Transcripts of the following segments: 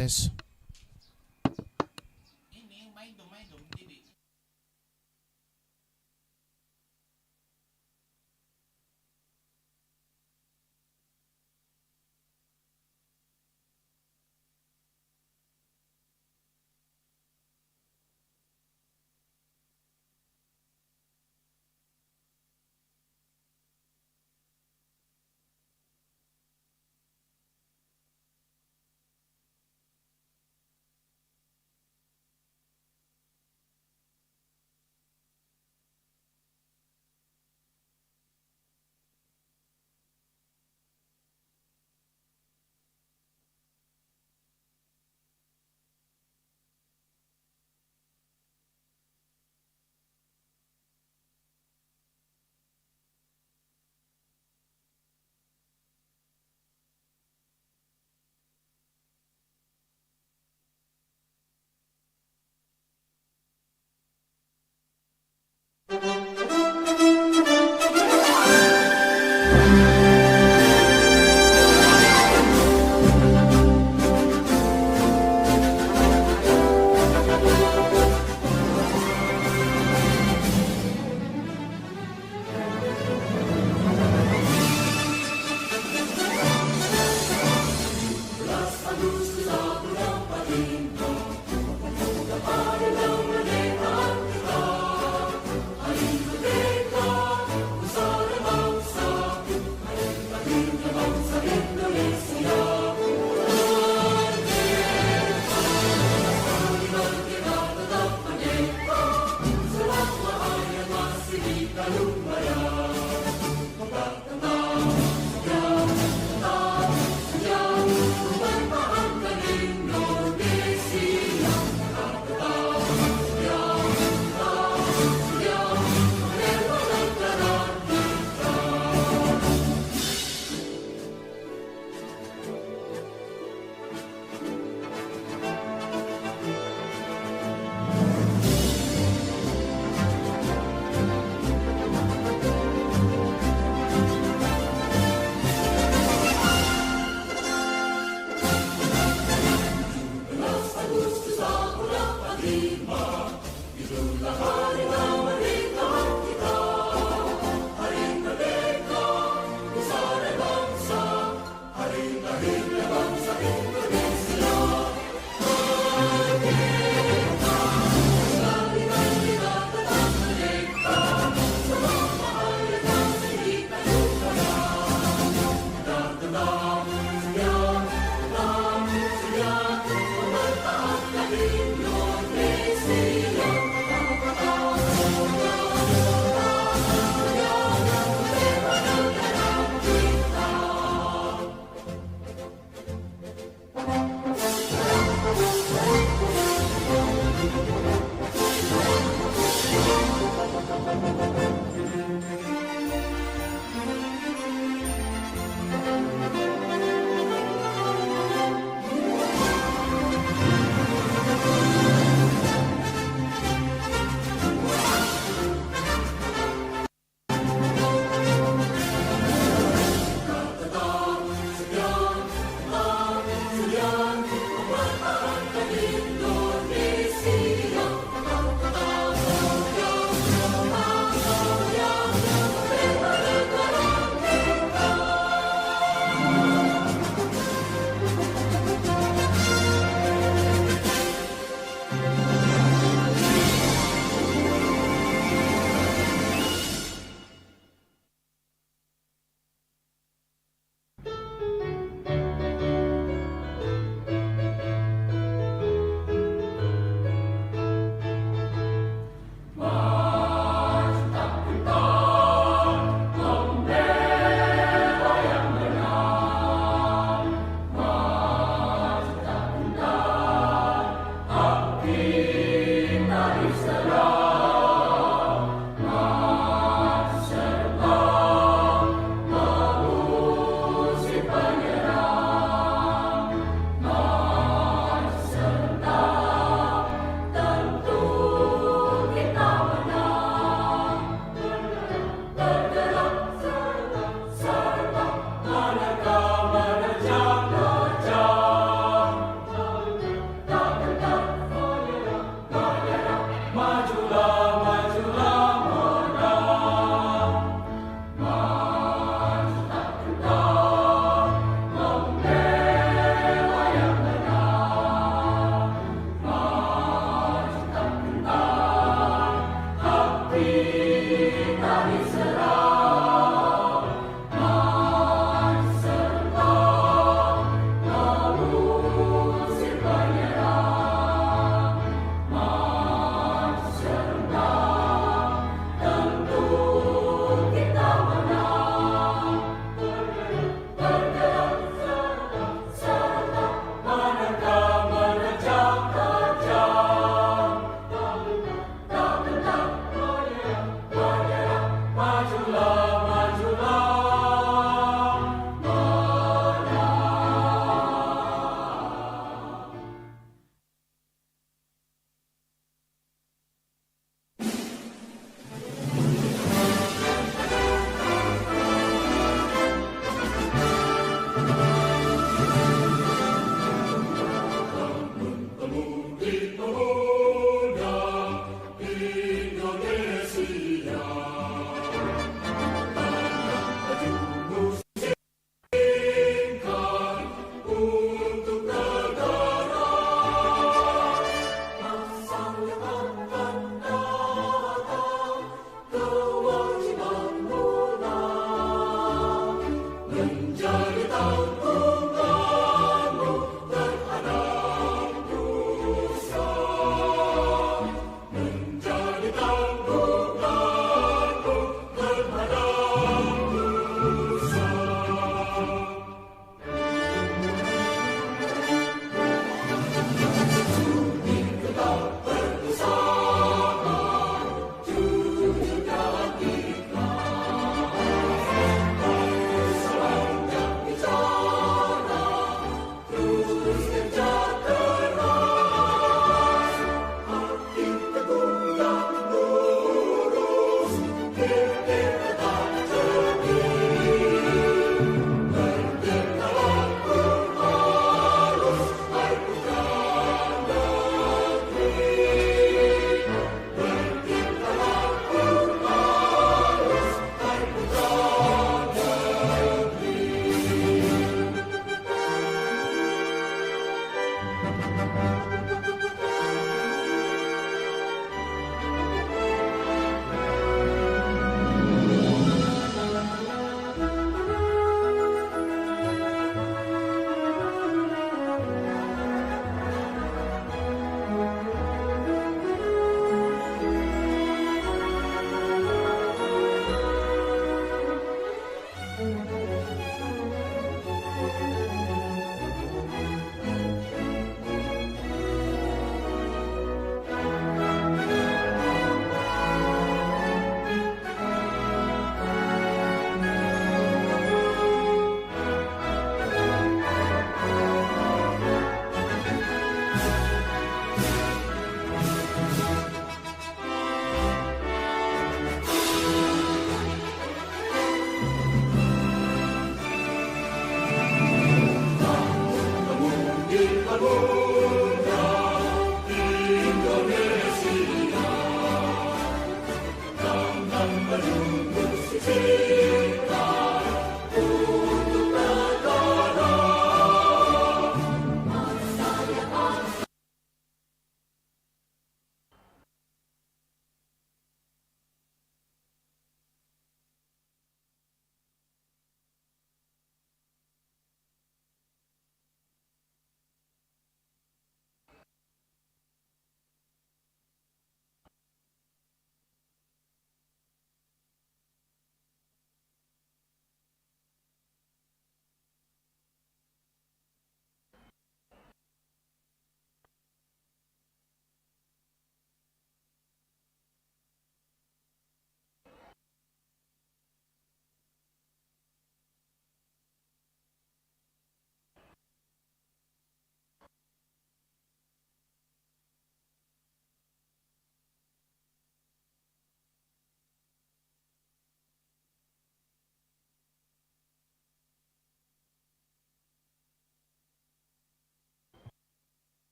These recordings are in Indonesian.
tes.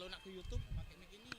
kalau nak ke YouTube pakai mic ini.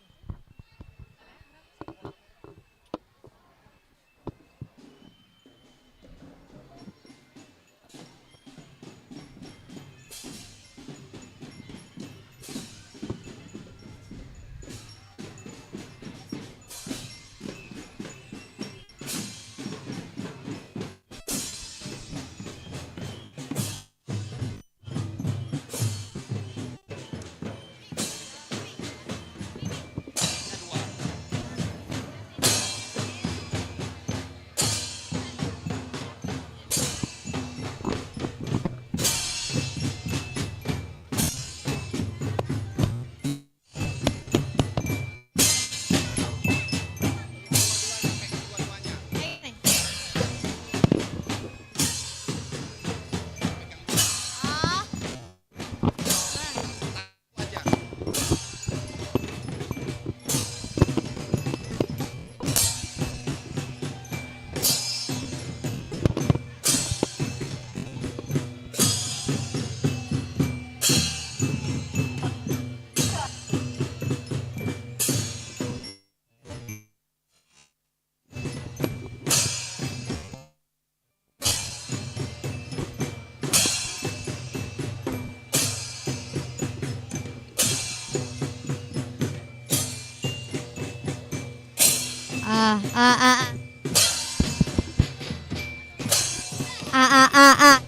Ah, ah, ah, ah, ah, ah, ah.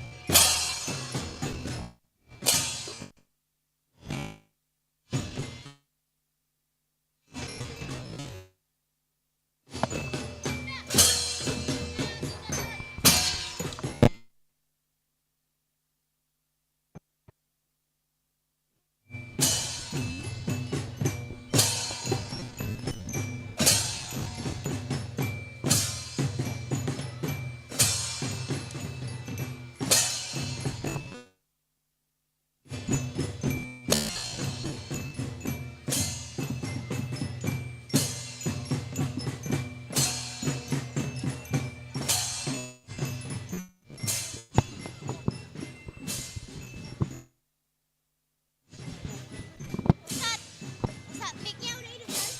Ustaz, mic-nya udah hidup kan?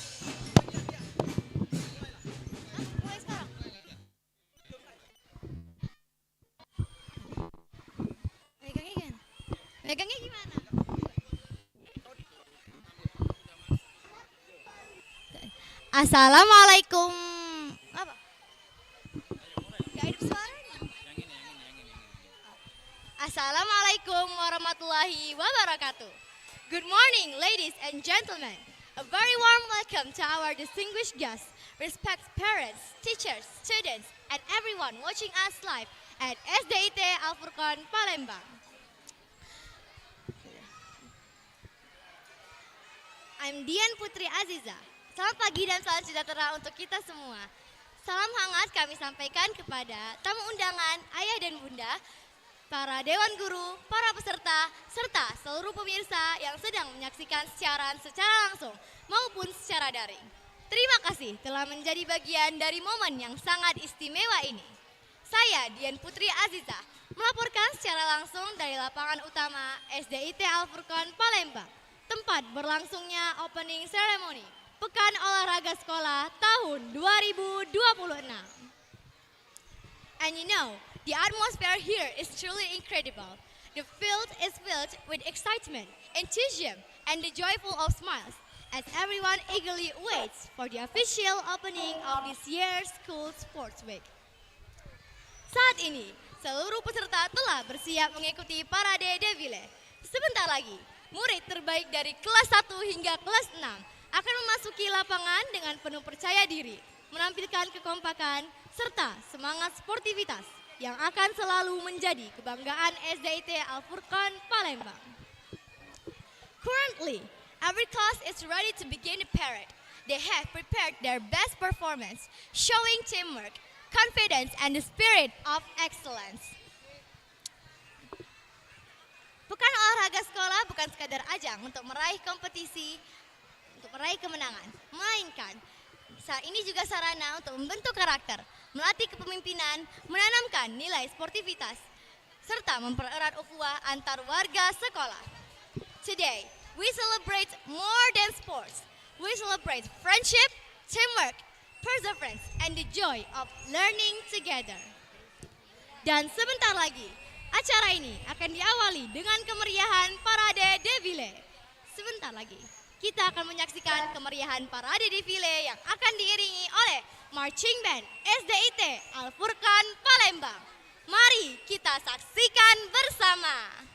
Hah? Mulai sekarang? Megangnya gimana? Megangnya gimana? Assalamualaikum. Apa? Gak hidup suaranya. Assalamualaikum warahmatullahi wabarakatuh. Good morning, ladies and gentlemen. A very warm welcome to our distinguished guests, respected parents, teachers, students, and everyone watching us live at SDIT Al Furqan Palembang. I'm Dian Putri Aziza. Selamat pagi dan salam sejahtera untuk kita semua. Salam hangat kami sampaikan kepada tamu undangan, ayah dan bunda, para dewan guru, para peserta, serta seluruh pemirsa yang sedang menyaksikan siaran secara langsung maupun secara daring. Terima kasih telah menjadi bagian dari momen yang sangat istimewa ini. Saya Dian Putri Aziza melaporkan secara langsung dari lapangan utama SDIT Al Furqan Palembang, tempat berlangsungnya opening ceremony Pekan Olahraga Sekolah tahun 2026. And you know, the atmosphere here is truly incredible. The field is filled with excitement, enthusiasm, and the joyful of smiles as everyone eagerly waits for the official opening of this year's school sports week. Saat ini, seluruh peserta telah bersiap mengikuti parade defile. Sebentar lagi, murid terbaik dari kelas 1 hingga kelas 6 akan memasuki lapangan dengan penuh percaya diri, menampilkan kekompakan serta semangat sportivitas yang akan selalu menjadi kebanggaan SDIT Al Furqan Palembang. Currently, every class is ready to begin the parade. They have prepared their best performance, showing teamwork, confidence, and the spirit of excellence. Pekan olahraga sekolah bukan sekadar ajang untuk meraih kompetisi, untuk meraih kemenangan, melainkan saat ini juga sarana untuk membentuk karakter, melatih kepemimpinan, menanamkan nilai sportivitas, serta mempererat ukhuwah antar warga sekolah. Today, we celebrate more than sports. We celebrate friendship, teamwork, perseverance, and the joy of learning together. Dan sebentar lagi, acara ini akan diawali dengan kemeriahan Parade Defile. Sebentar lagi, kita akan menyaksikan kemeriahan Parade Defile yang akan diiringi oleh Marching Band SDIT Al Furqan Palembang. Mari kita saksikan bersama.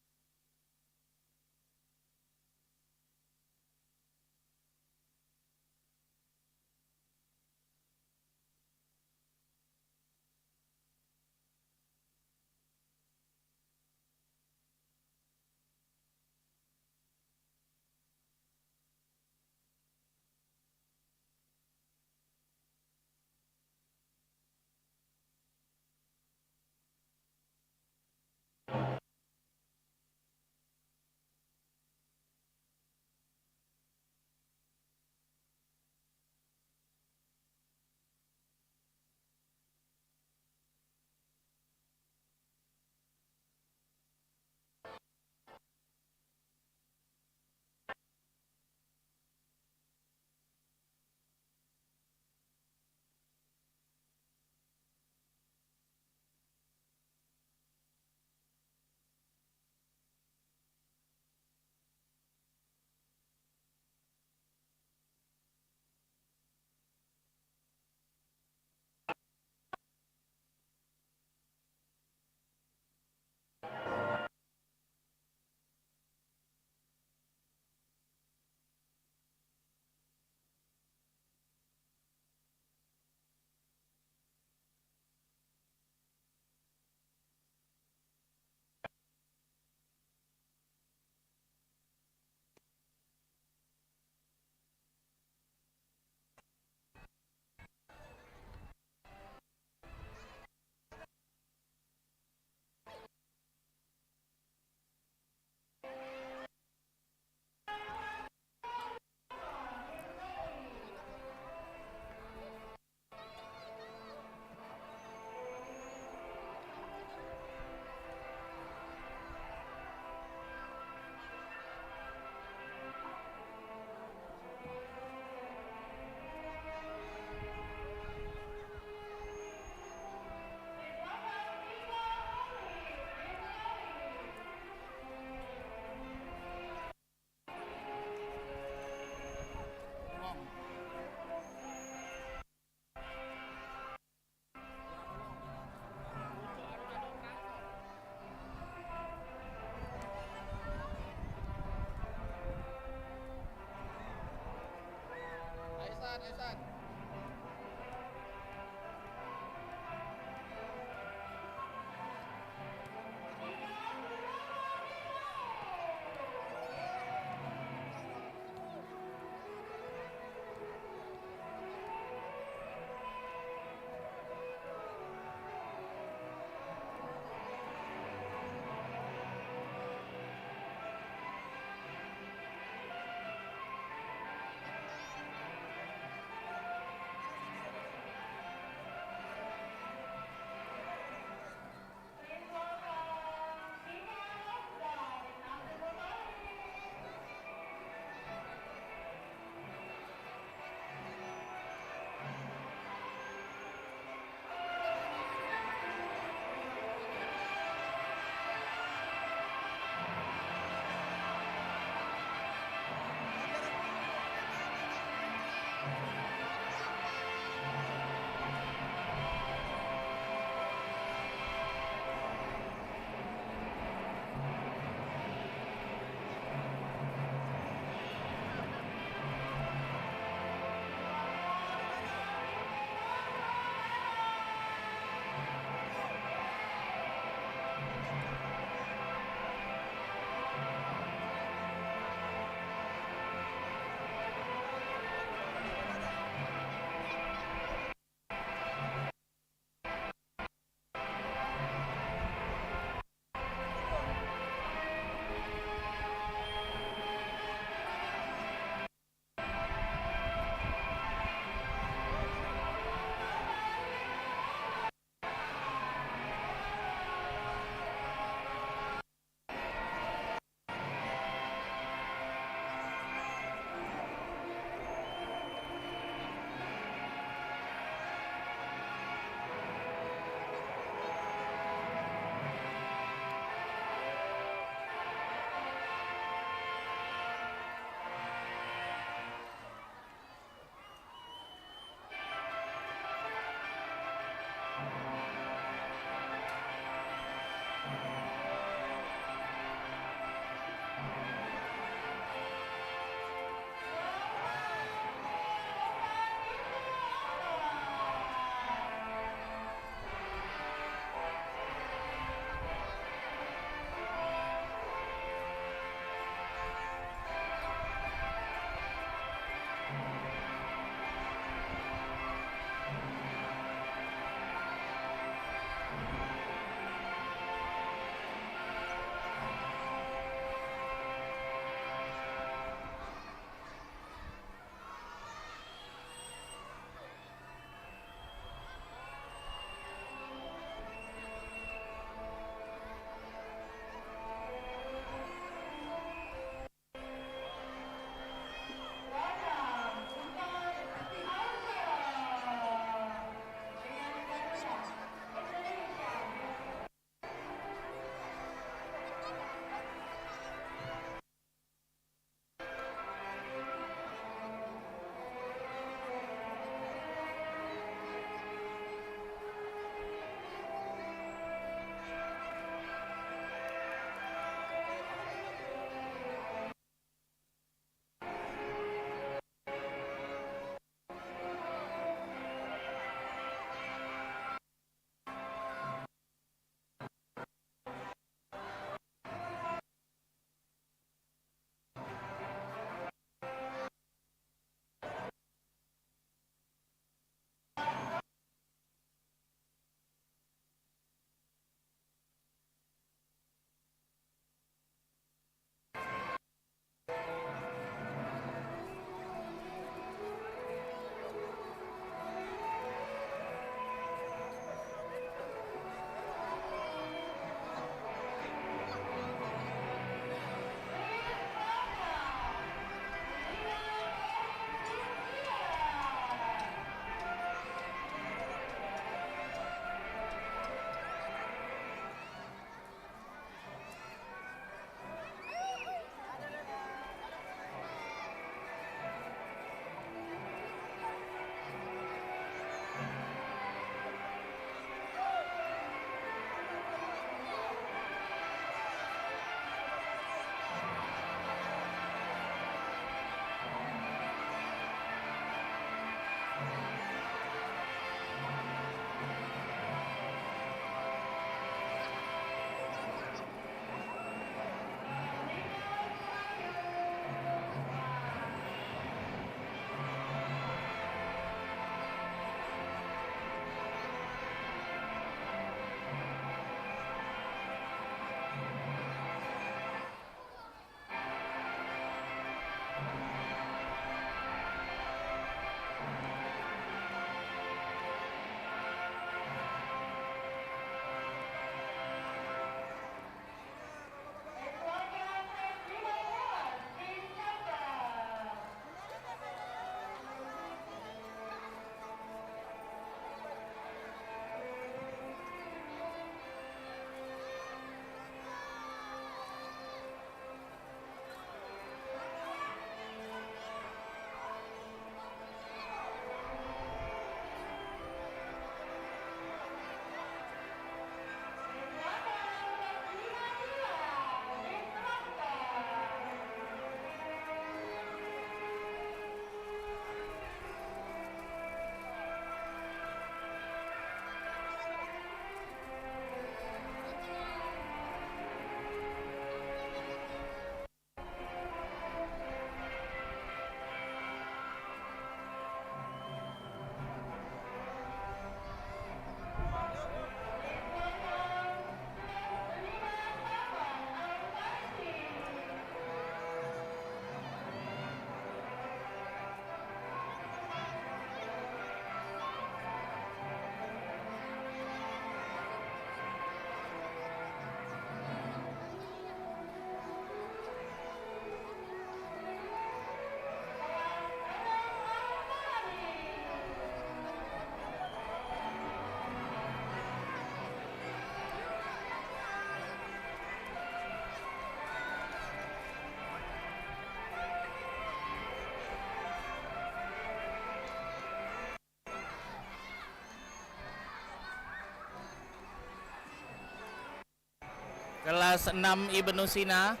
Kelas 6 Ibnu Sina.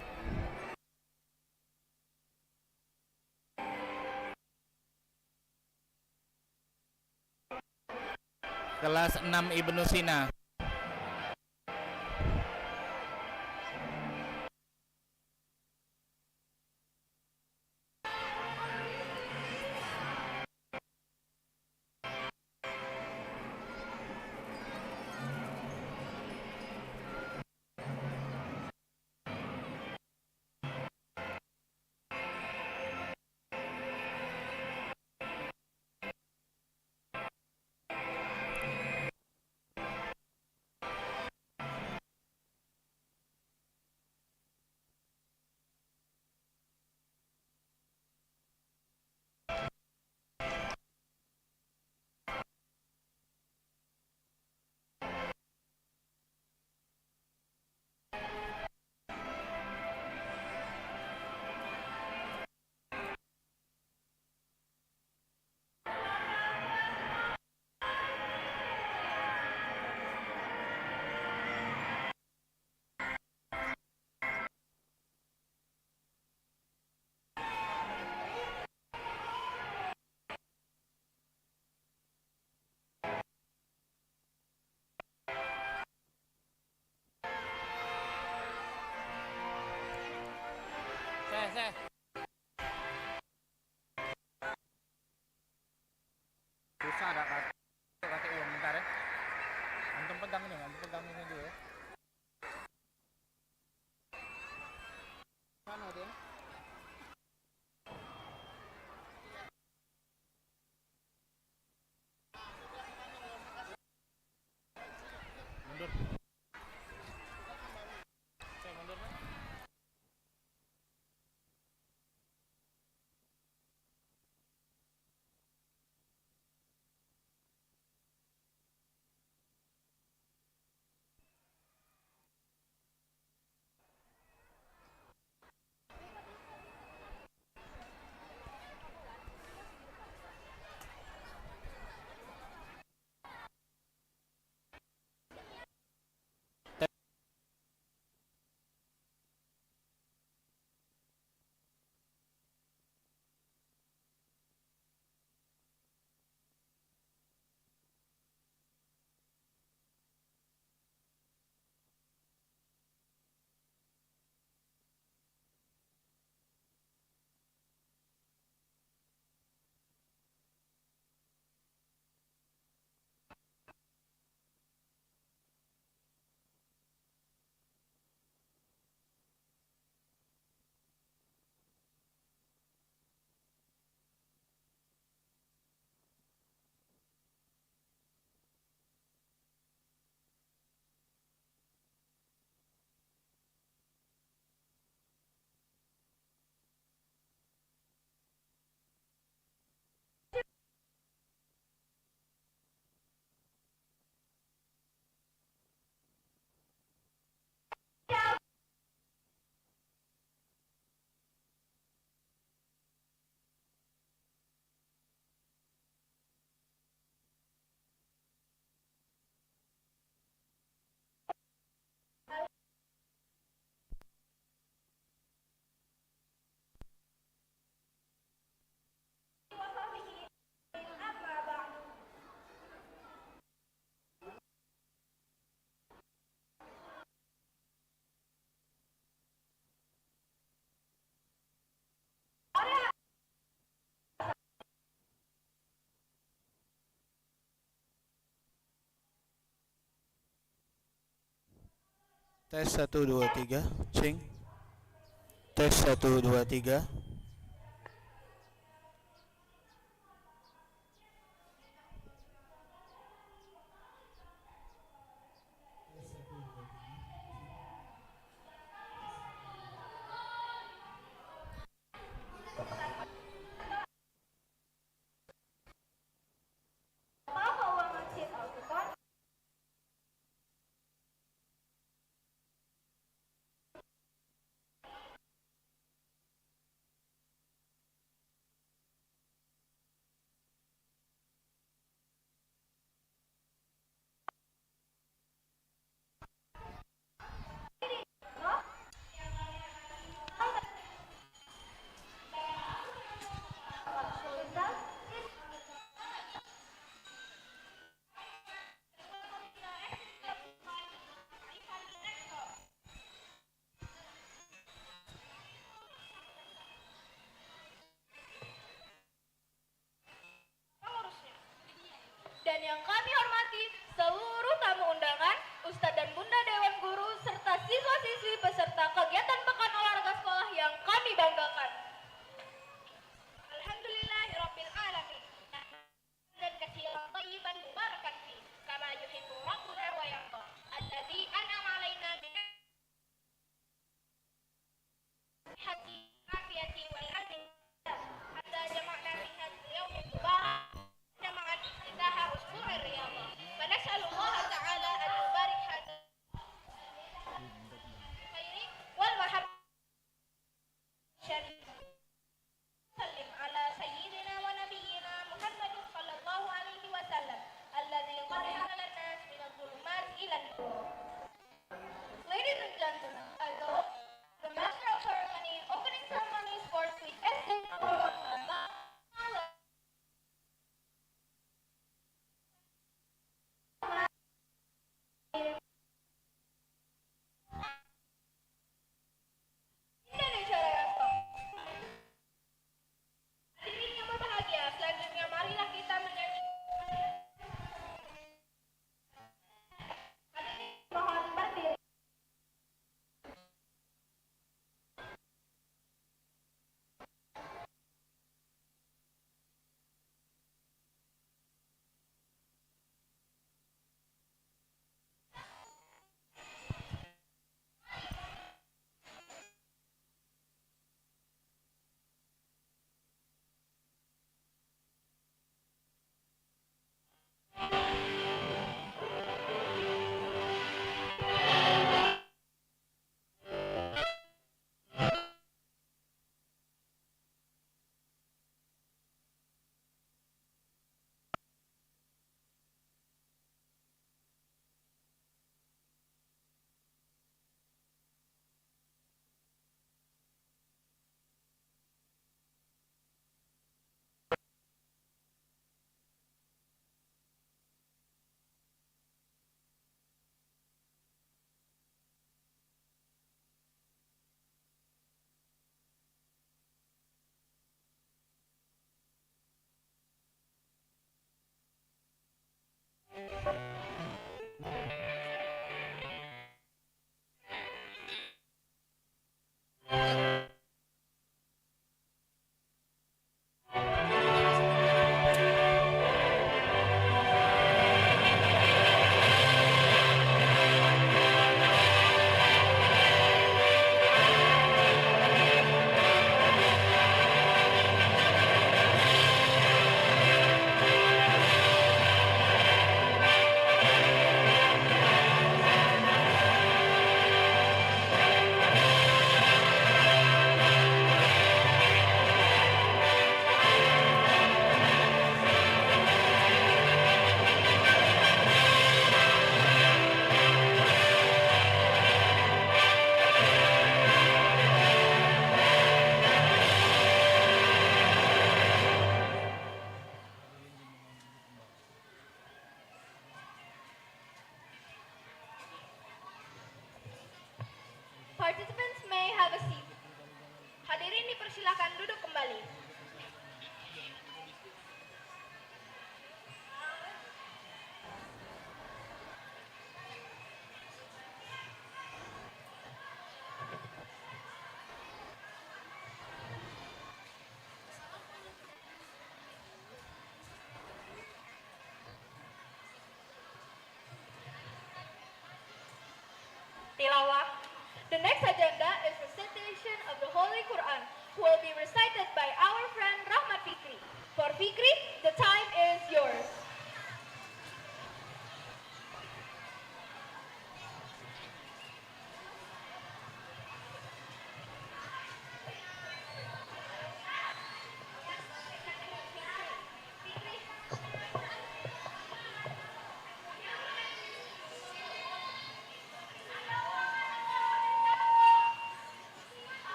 Kelas 6 Ibnu Sina. Susah ada kakek uang bentar ya. Antum pegang ini dulu ya. Mana dia? Mundur. Saya mundur. Tes 1 2 3, cing. Tes 1 2 3.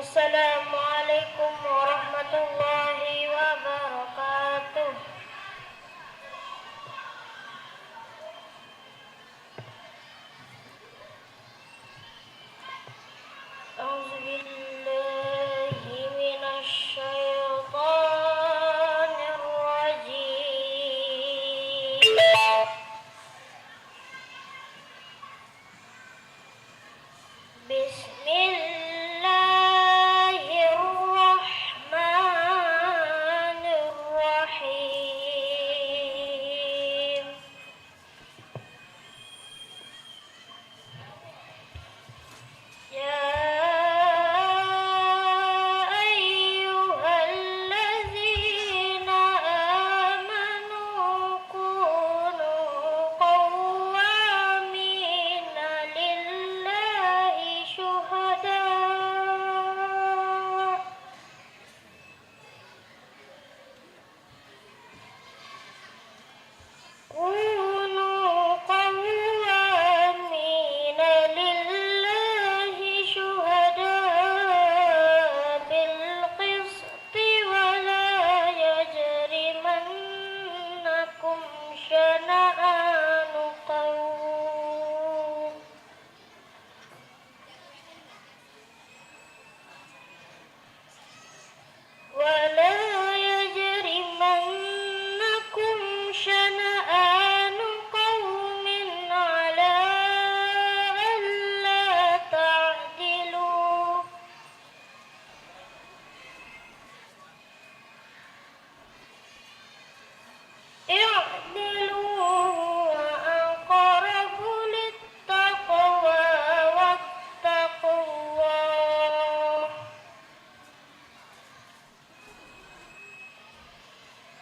Assalamualaikum warahmatullahi wabarakatuh. A'udzubillahi minasyaitonir rajim. Bismillahirrahmanirrahim. Ya ayyuhalladzina amanu kunu qawwamina lillahi syuhada kunu qawwamina lillahi syuhada bil qisti wa la yajrimannakum syana'anu qawm ولا يجرمنكم شنآن قوم على ألا تعدلوا اعدلوا هو أقرب للتقوى واتقوا الله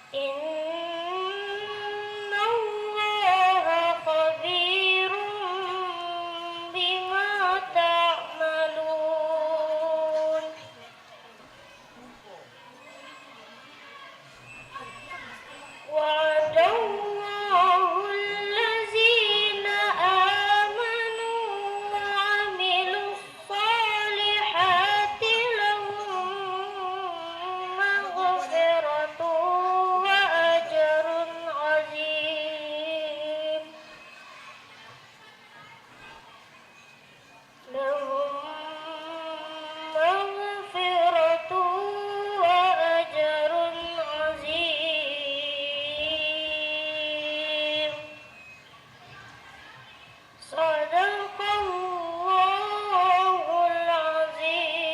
إن الله خبير بما تعملون وعد الله الذين آمنوا وعملوا الصالحات لهم مغفرة وأجر عظيم لهم مغفرة وأجر عظيم صدق الله العظيم.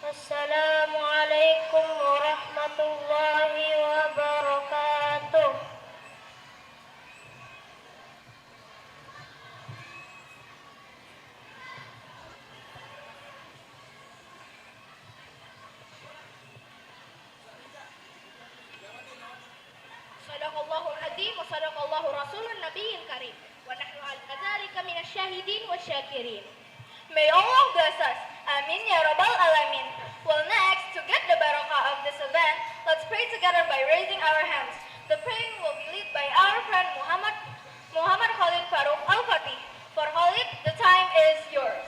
السلام عليكم ورحمة الله وبركاته. Sadaqallahul azim wa sadaqallahu rasulun nabiyil karim wa nahnu ala dzalika minasy syahidin wasyakirin. May Allah bless us. Amin ya rabbal alamin. Well, next, to get the barakah of this event, let's pray together by raising our hands. The praying will be led by our friend Muhammad Khalid Farouk Al-Fatih. For Khalid, the time is yours.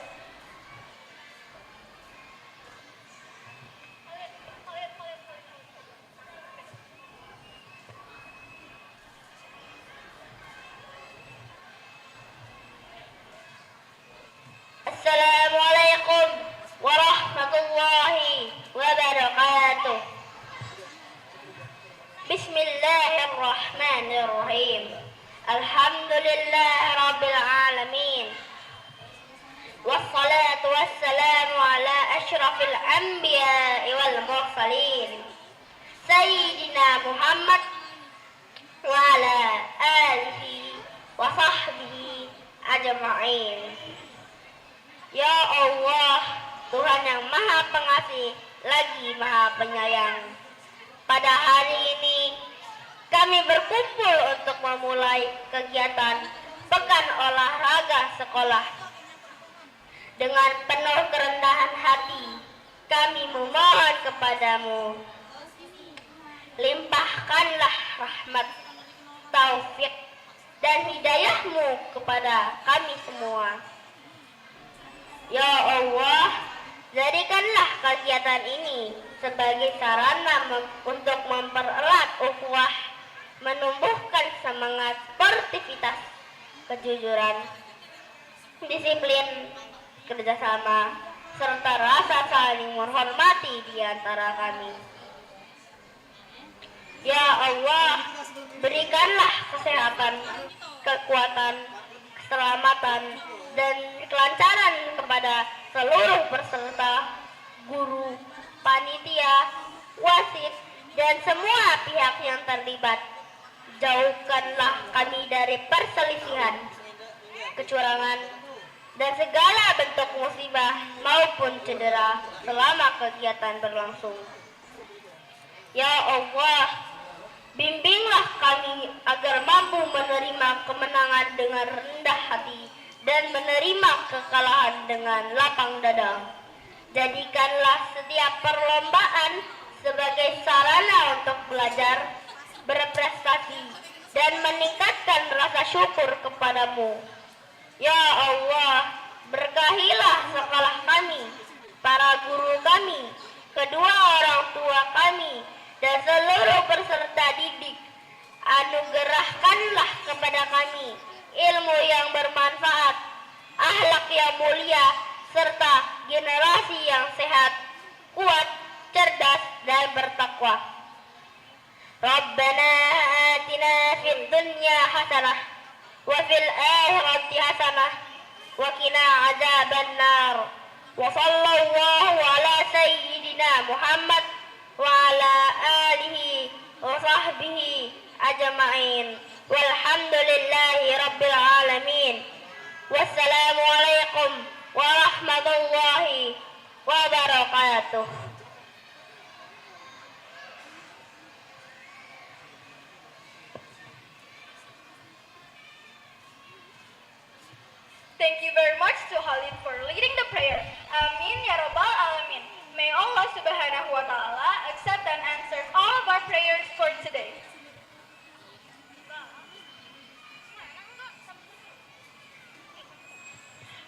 Assalamualaikum warahmatullahi wabarakatuh. Bismillahirrahmanirrahim. Alhamdulillah rabbil alamin. Wassalatu wassalamu ala asyrafil anbiya'i wal mursalin Sayyidina Muhammad wa ala alihi wa sahbihi ajma'in. Ya Allah, Tuhan yang maha pengasih lagi maha penyayang, pada hari ini kami berkumpul untuk memulai kegiatan Pekan Olahraga Sekolah. Dengan penuh kerendahan hati kami memohon kepadamu, limpahkanlah rahmat, taufik dan hidayahmu kepada kami semua. Ya Allah, jadikanlah kegiatan ini sebagai sarana untuk mempererat ukhuwah, menumbuhkan semangat sportivitas, kejujuran, disiplin, kerjasama, serta rasa saling menghormati di antara kami. Ya Allah, berikanlah kesehatan, kekuatan, keselamatan, dan kelancaran kepada seluruh peserta, guru, panitia, wasit, dan semua pihak yang terlibat. Jauhkanlah kami dari perselisihan, kecurangan, dan segala bentuk musibah maupun cedera selama kegiatan berlangsung. Ya Allah, bimbinglah kami agar mampu menerima kemenangan dengan rendah hati dan menerima kekalahan dengan lapang dada. Jadikanlah setiap perlombaan sebagai sarana untuk belajar, berprestasi, dan meningkatkan rasa syukur kepadamu. Ya Allah, berkahilah sekolah kami, para guru kami, kedua orang tua kami, dan seluruh peserta didik. Anugerahkanlah kepada kami ilmu yang bermanfaat, akhlak yang mulia, serta generasi yang sehat, kuat, cerdas, dan bertakwa. Rabbana atina fid dunya hasanah wa fil akhirati hasanah wa qina adzabannar. Wa sallallahu ala sayyidina Muhammad wa ala alihi wa sahbihi ajma'in. Walhamdulillahi rabbil alamin. Wassalamualaikum warahmatullahi wabarakatuh. Thank you very much to Khalid for leading the prayer. Amin ya rabbal alamin. May Allah subhanahu wa ta'ala accept and answer all of our prayers for today.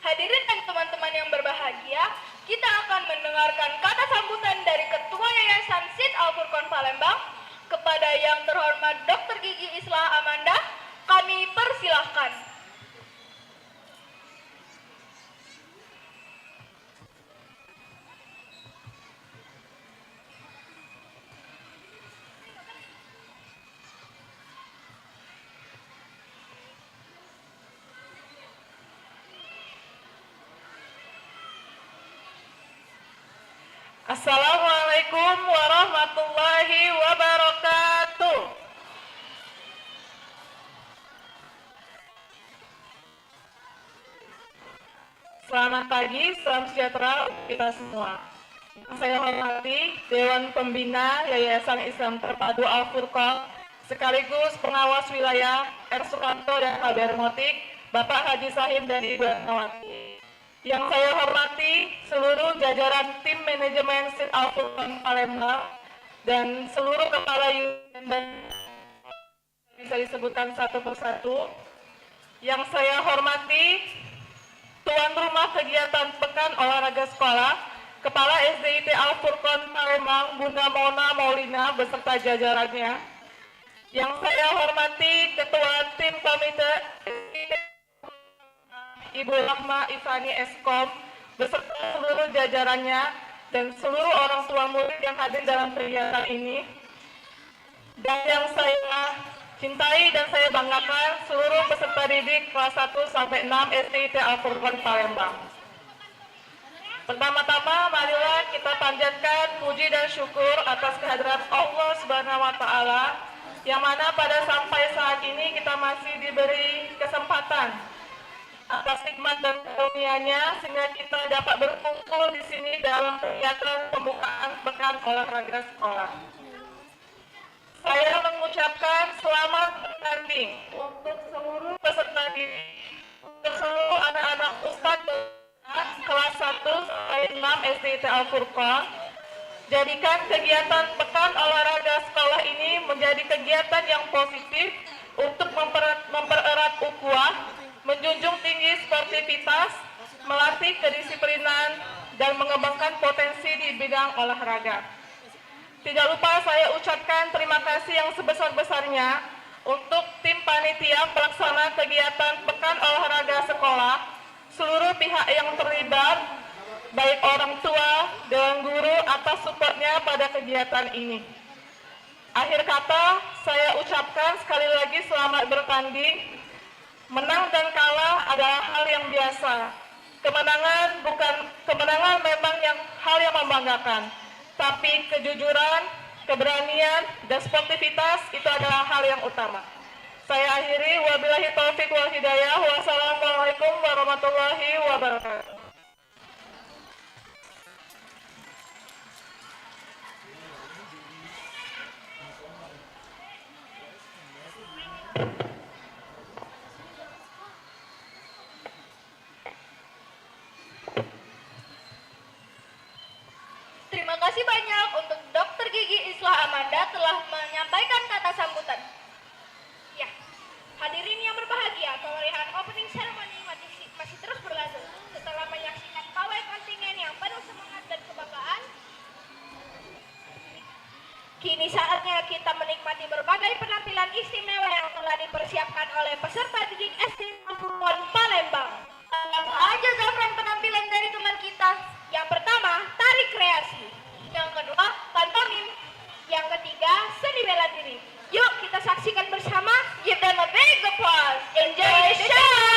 Hadirin dan teman-teman yang berbahagia, kita akan mendengarkan kata sambutan dari Ketua Yayasan Sid Al-Furqan Palembang kepada yang terhormat Dr. Gigi Islah Amanda. Kami persilahkan. Assalamualaikum warahmatullahi wabarakatuh. Selamat pagi, salam sejahtera untuk kita semua. Saya hormati Dewan Pembina Yayasan Islam Terpadu Al-Furqan, sekaligus pengawas wilayah R. Sukanto dan Kabar Motik, Bapak Haji Sahim dan Ibu Nawati. Yang saya hormati seluruh jajaran tim manajemen Sid Al-Furqan Palembang dan seluruh kepala unit dan bisa disebutkan satu persatu. Yang saya hormati tuan rumah kegiatan Pekan Olahraga Sekolah, Kepala SDIT Al-Furqan Palembang, Bunda Mona Maulina beserta jajarannya. Yang saya hormati Ketua Tim Komite Ibu Rahma Ifani Eskom beserta seluruh jajarannya dan seluruh orang tua murid yang hadir dalam kegiatan ini. Dan yang saya cintai dan saya banggakan seluruh peserta didik kelas 1 sampai 6 SDIT Al-Furqan Palembang. Pertama-tama marilah kita panjatkan puji dan syukur atas kehadiran Allah Subhanahu wa taala yang mana pada sampai saat ini kita masih diberi kesempatan atas nikmat dan karunia-Nya sehingga kita dapat berkumpul di sini dalam kegiatan pembukaan Pekan Olahraga Sekolah. Saya mengucapkan selamat bertanding untuk seluruh peserta didik, untuk seluruh anak-anak ustadz kelas 1 sampai 6 SDIT Al-Furqan. Jadikan kegiatan Pekan Olahraga Sekolah ini menjadi kegiatan yang positif untuk mempererat ukhuwah, menjunjung tinggi sportivitas, melatih kedisiplinan, dan mengembangkan potensi di bidang olahraga. Tidak lupa saya ucapkan terima kasih yang sebesar-besarnya untuk tim panitia pelaksana kegiatan Pekan Olahraga Sekolah, seluruh pihak yang terlibat, baik orang tua dan guru atas supportnya pada kegiatan ini. Akhir kata, saya ucapkan sekali lagi selamat bertanding. Menang dan kalah adalah hal yang biasa. Kemenangan memang hal yang membanggakan. Tapi kejujuran, keberanian, dan sportivitas itu adalah hal yang utama. Saya akhiri, wabillahi taufiq wal hidayah. Wassalamualaikum warahmatullahi wabarakatuh. Terima kasih banyak untuk Dr. Gigi Islah Amanda telah menyampaikan kata sambutan. Ya, hadirin yang berbahagia, kemeriahan opening ceremony masih terus berlangsung. Setelah menyaksikan pawai kontingen yang penuh semangat dan kebanggaan, kini saatnya kita menikmati berbagai penampilan istimewa yang telah dipersiapkan oleh peserta didik SD Purwon Palembang. Langsung aja Zafran penampilan dari teman kita. Yang pertama, tari kreasi. Yang kedua, pantomim. Yang ketiga, seni bela diri. Yuk kita saksikan bersama. Give them a big applause. Enjoy the show.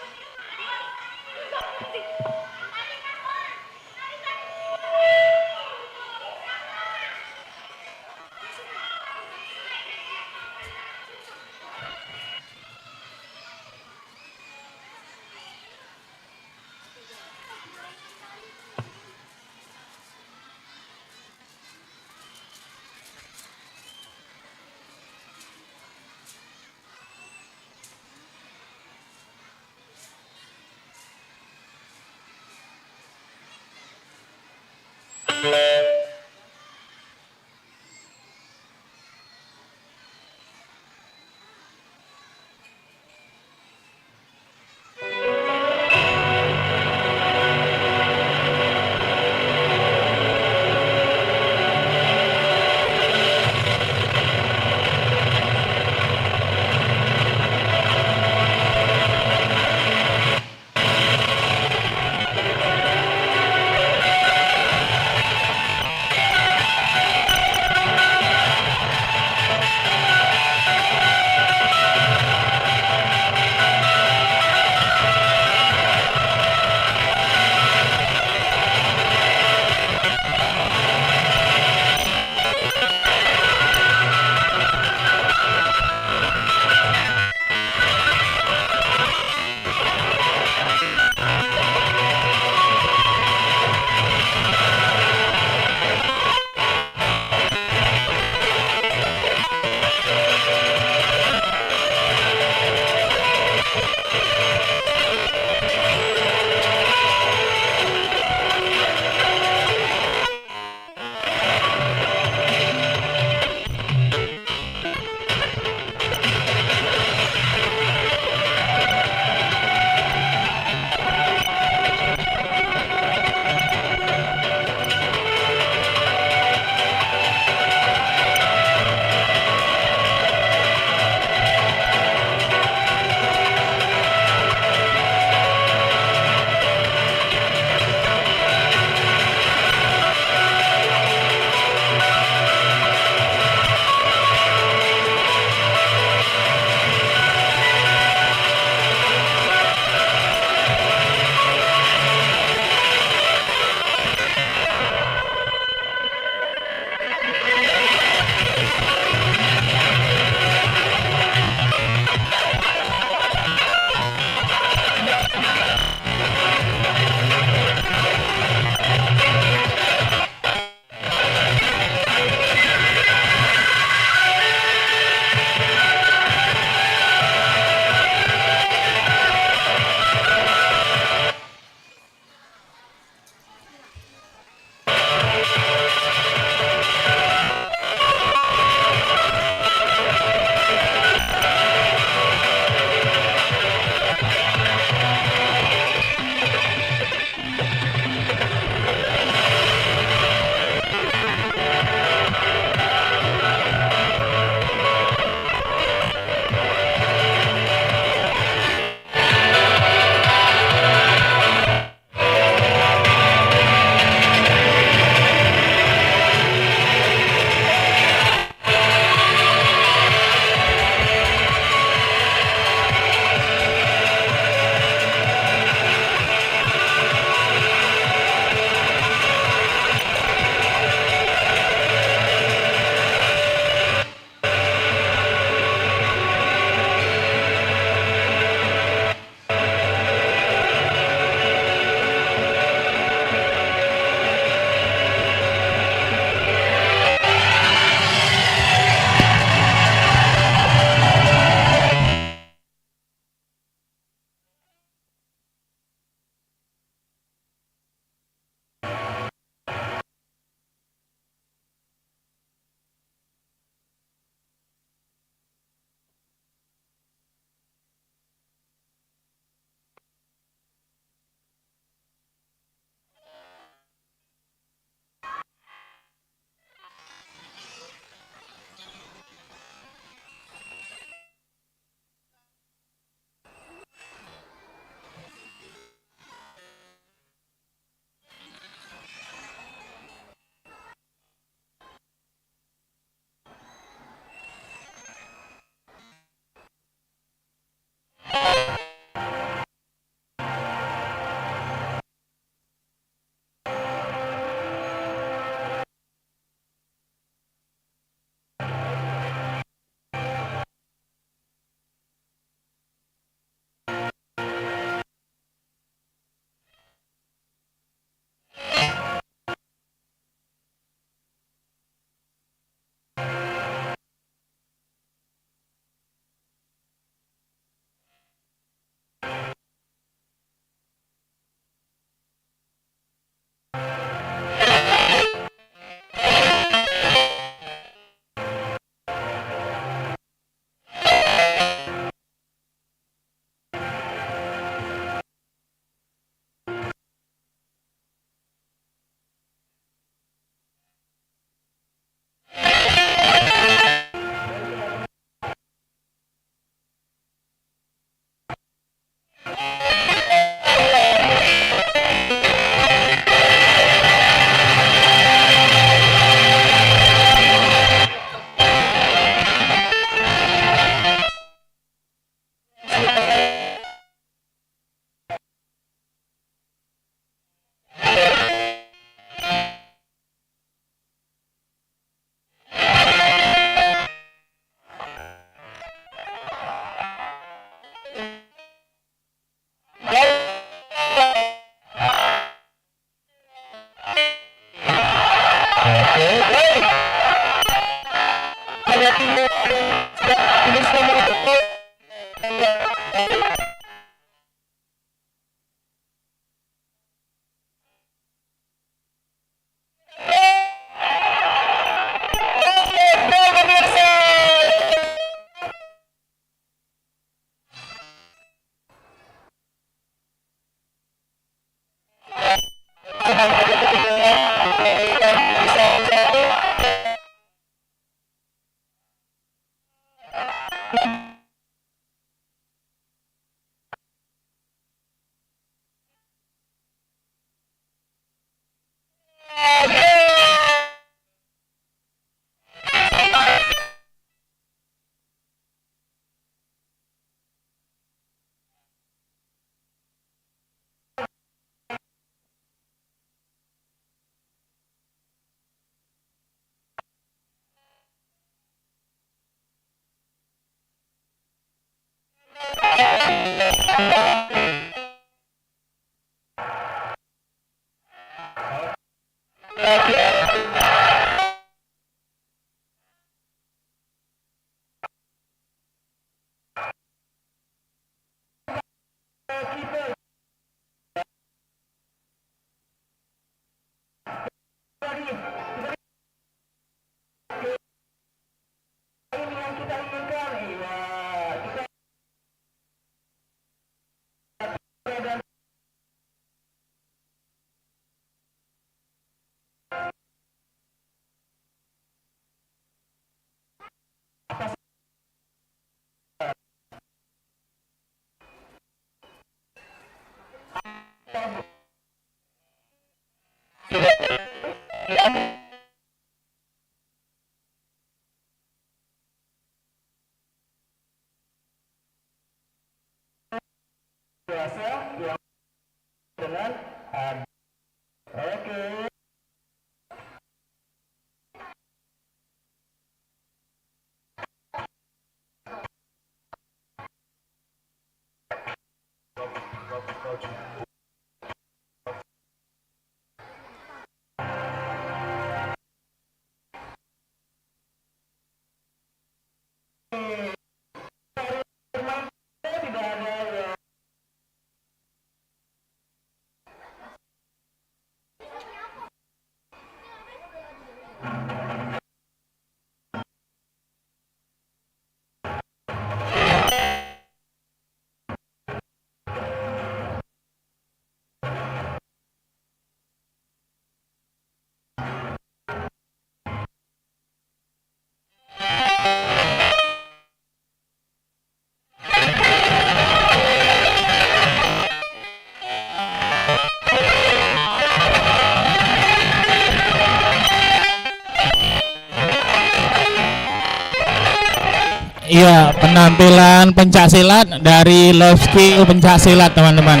Iya, penampilan pencaksilat dari Love Skill Pencaksilat, teman-teman.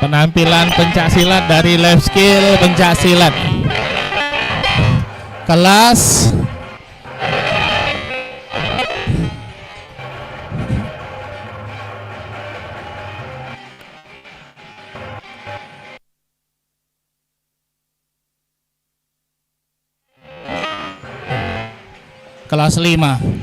Penampilan pencaksilat dari Love Skill Pencaksilat. Kelas kelas 5.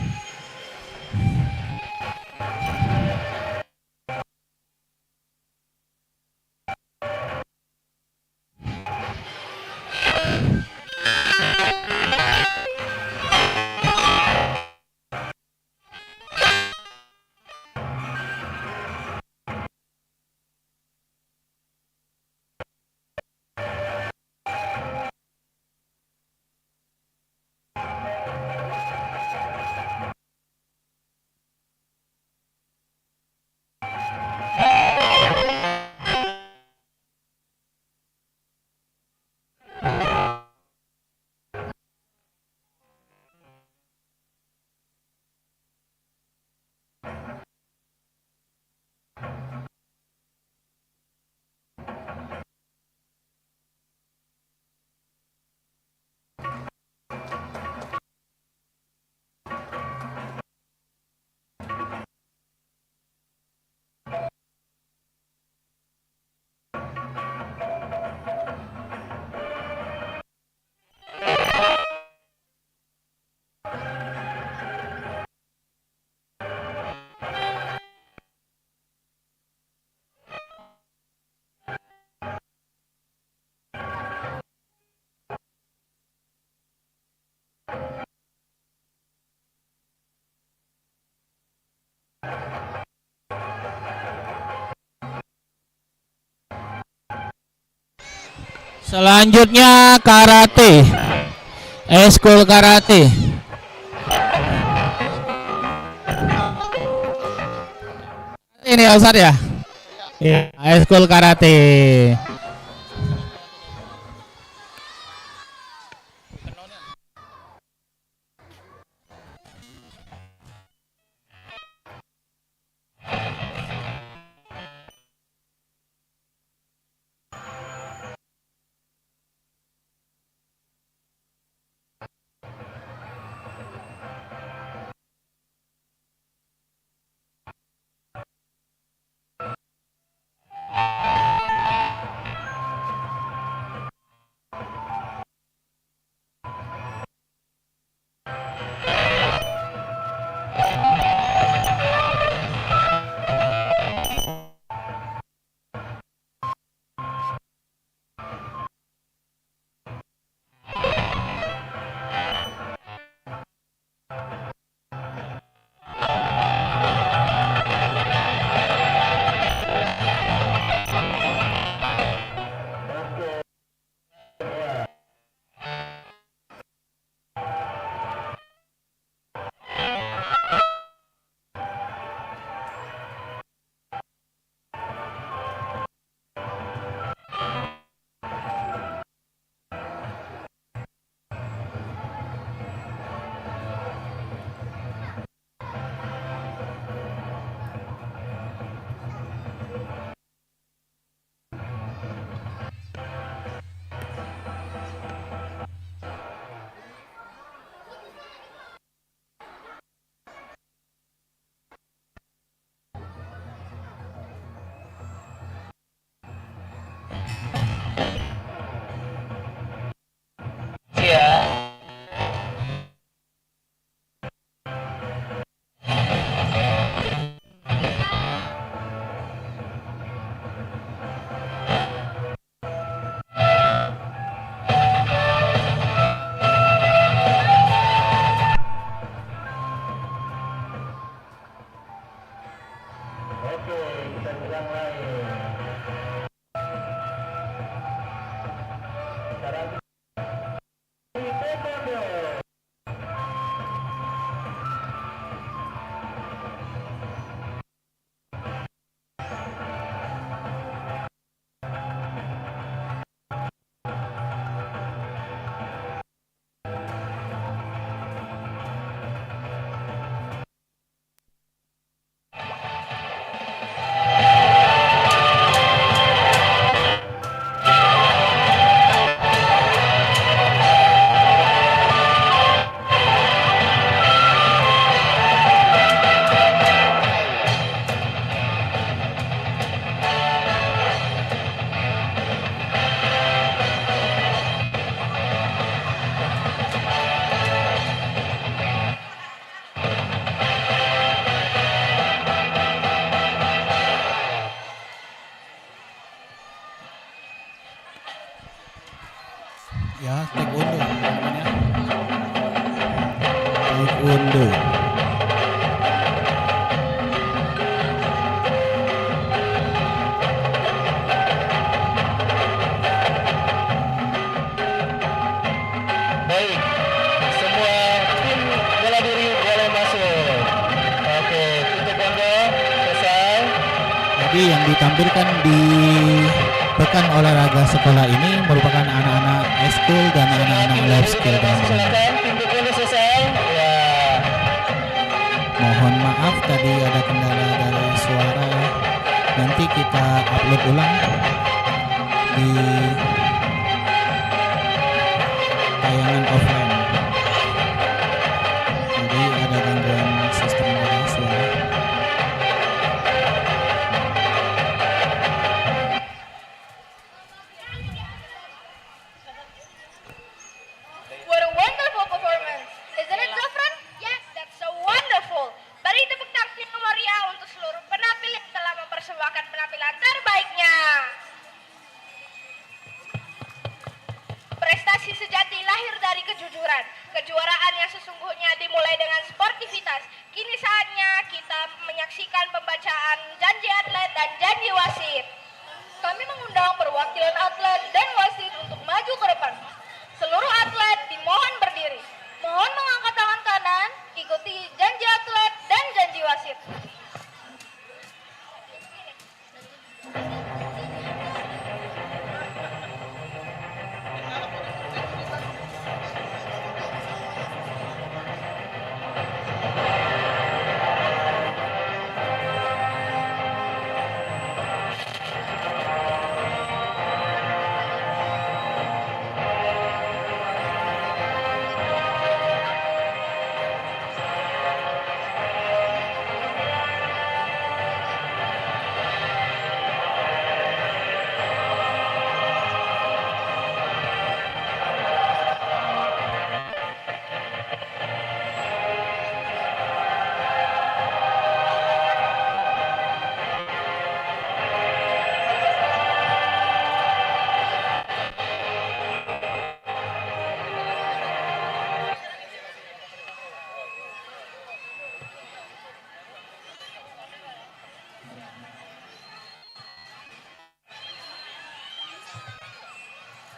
Selanjutnya karate, eskul karate. Ini ya Ustaz ya? Iya, eskul karate. Ya, taekwondo namanya. Taekwondo. Baik, semua tim bela diri boleh masuk. Oke, tutup bangga, selesai. Jadi yang ditampilkan di pekan olahraga sekolah ini merupakan anak-anak eskul dan anak-anak life skill, teman-teman. Silakan, tim taekwondo selesai. Ya, Mohon maaf tadi ada kendala dari suara ya. Nanti kita upload ulang di tayangan offline. Jadi ada gangguan sistem dari suara. What a wonderful performance. Isn't it, Zafran? Yes, that's so wonderful. Beri tepuk tangan yang meriah untuk seluruh penampil yang telah mempersembahkan penampilan terbaiknya. Prestasi sejati lahir dari kejujuran. Kejuaraan yang sesungguhnya dimulai dengan sportivitas. Kini saatnya kita menyaksikan pembacaan janji atlet dan janji wasit. Kami mengundang perwakilan atlet dan wasit untuk maju ke depan. Seluruh atlet dimohon berdiri. Mohon mengangkat tangan kanan, ikuti janji atlet dan janji wasit.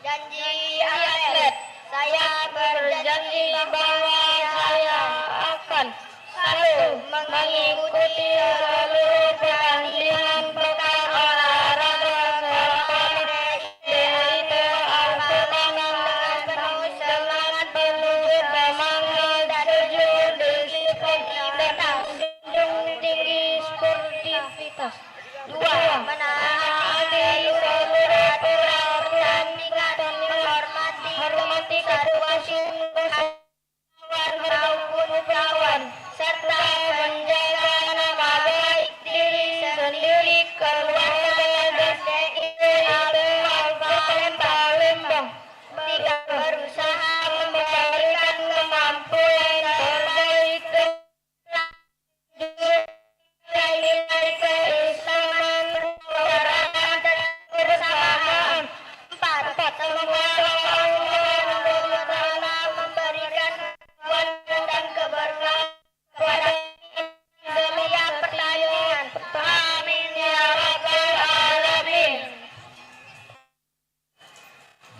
Janji atlet, saya berjanji bahwa saya akan satu mengikuti seluruh pertandingan pekan olahraga sekolah, yaitu Al-Quran dengan penuh semangat, penuh semangat, terjun disiplin ibadah, junjung tinggi sportivitas. Dua, menaati seluruh aturan pertandingan, menghormati kedua kawan maupun lawan, serta menjaga nama baik tim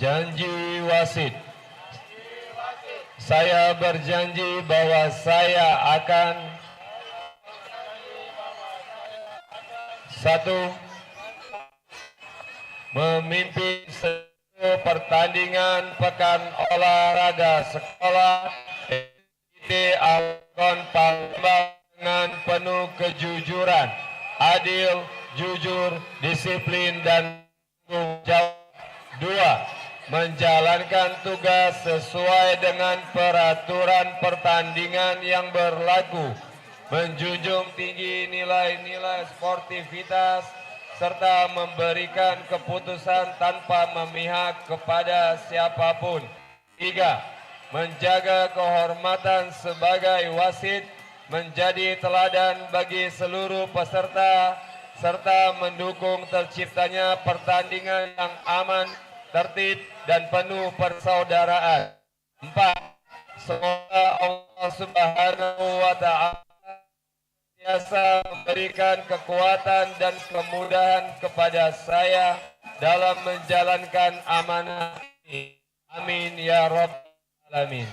Janji wasit. Saya berjanji bahwa saya akan satu, memimpin seluruh pertandingan pekan olahraga sekolah di Alkon Palembang dengan penuh kejujuran, adil, jujur, disiplin, dan tanggung jawab. Dua, menjalankan tugas sesuai dengan peraturan pertandingan yang berlaku, menjunjung tinggi nilai-nilai sportivitas, serta memberikan keputusan tanpa memihak kepada siapapun. Tiga, menjaga kehormatan sebagai wasit, menjadi teladan bagi seluruh peserta, serta mendukung terciptanya pertandingan yang aman, tertib, dan penuh persaudaraan. Empat, semoga Allah Subhanahu wa Ta'ala biasa memberikan kekuatan dan kemudahan kepada saya dalam menjalankan amanah ini. Amin ya Rabbal Alamin.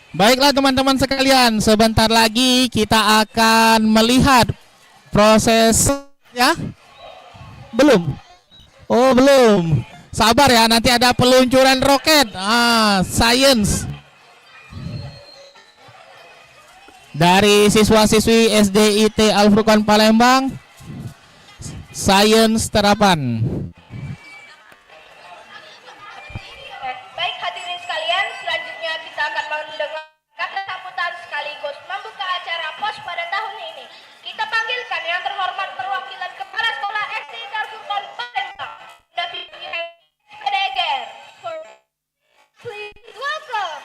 Baiklah teman-teman sekalian, sebentar lagi kita akan melihat proses ya. Belum. Oh, belum. Sabar ya, nanti ada peluncuran roket. Science. Dari siswa-siswi SDIT Al Furqon Palembang. Science terapan. Baik hadirin sekalian, selanjutnya kita akan mendengar kata sambutan sekaligus membuka acara POS pada tahun ini. Kita panggilkan yang terhormat perwakilan Kepala Sekolah SD Darul Furqon Palembang, David Pedeger. Please welcome.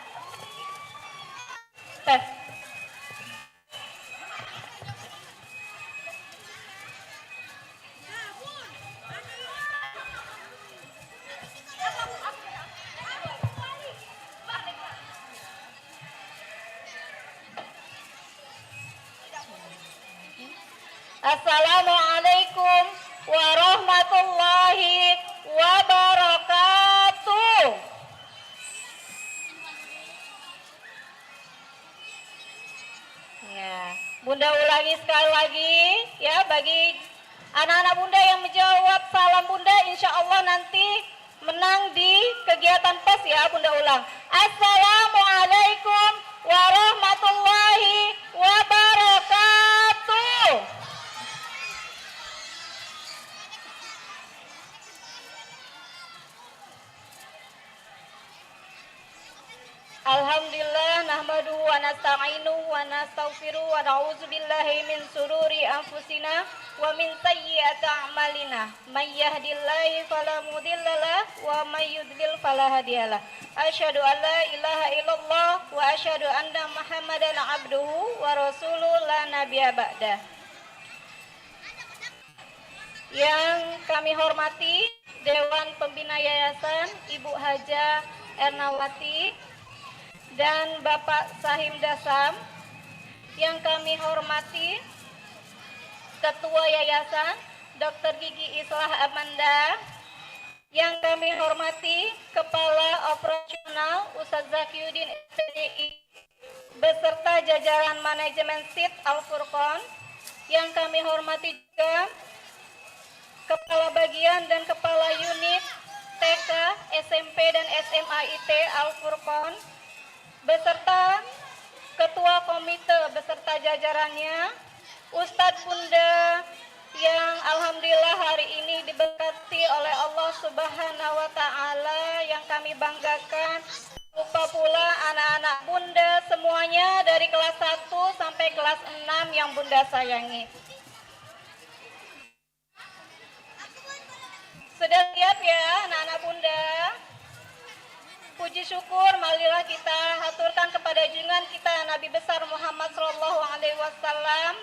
Assalamualaikum warahmatullahi wabarakatuh. Ya, Bunda ulangi sekali lagi ya, bagi anak-anak Bunda yang menjawab salam Bunda, insya Allah nanti menang di kegiatan POS ya. Bunda ulang. Assalamualaikum warahmatullahi wabarakatuh. Alhamdulillah, nahmaduhu wa nasta'inuhu wa nastaghfiruhu wa na'udzu billahi min sururi anfusina wa min sayyiati a'malina. May yahdihillahu fala mudhillalah wa may yudlil fala hadiyalah. Asyhadu an la ilaha illallah wa asyhadu anna Muhammadan abduhu wa rasuluhu la nabiyya ba'dah. Yang kami hormati Dewan Pembina Yayasan Ibu Haja Ernawati dan Bapak Sahim Dasam, yang kami hormati Ketua Yayasan Dr. Gigi Islah Amanda, yang kami hormati Kepala Operasional Ustadz Zakiuddin SPDI beserta jajaran manajemen SIT Al Furqon, yang kami hormati juga Kepala Bagian dan Kepala Unit TK, SMP, dan SMA IT Al Furqon, beserta Ketua Komite beserta jajarannya, Ustadz Bunda yang alhamdulillah hari ini diberkati oleh Allah Subhanahu wa Ta'ala yang kami banggakan. Lupa pula anak-anak Bunda semuanya dari kelas 1 sampai kelas 6 yang Bunda sayangi. Sudah siap ya anak-anak Bunda? Puji syukur marilah kita haturkan kepada junjungan kita Nabi besar Muhammad sallallahu alaihi wasallam.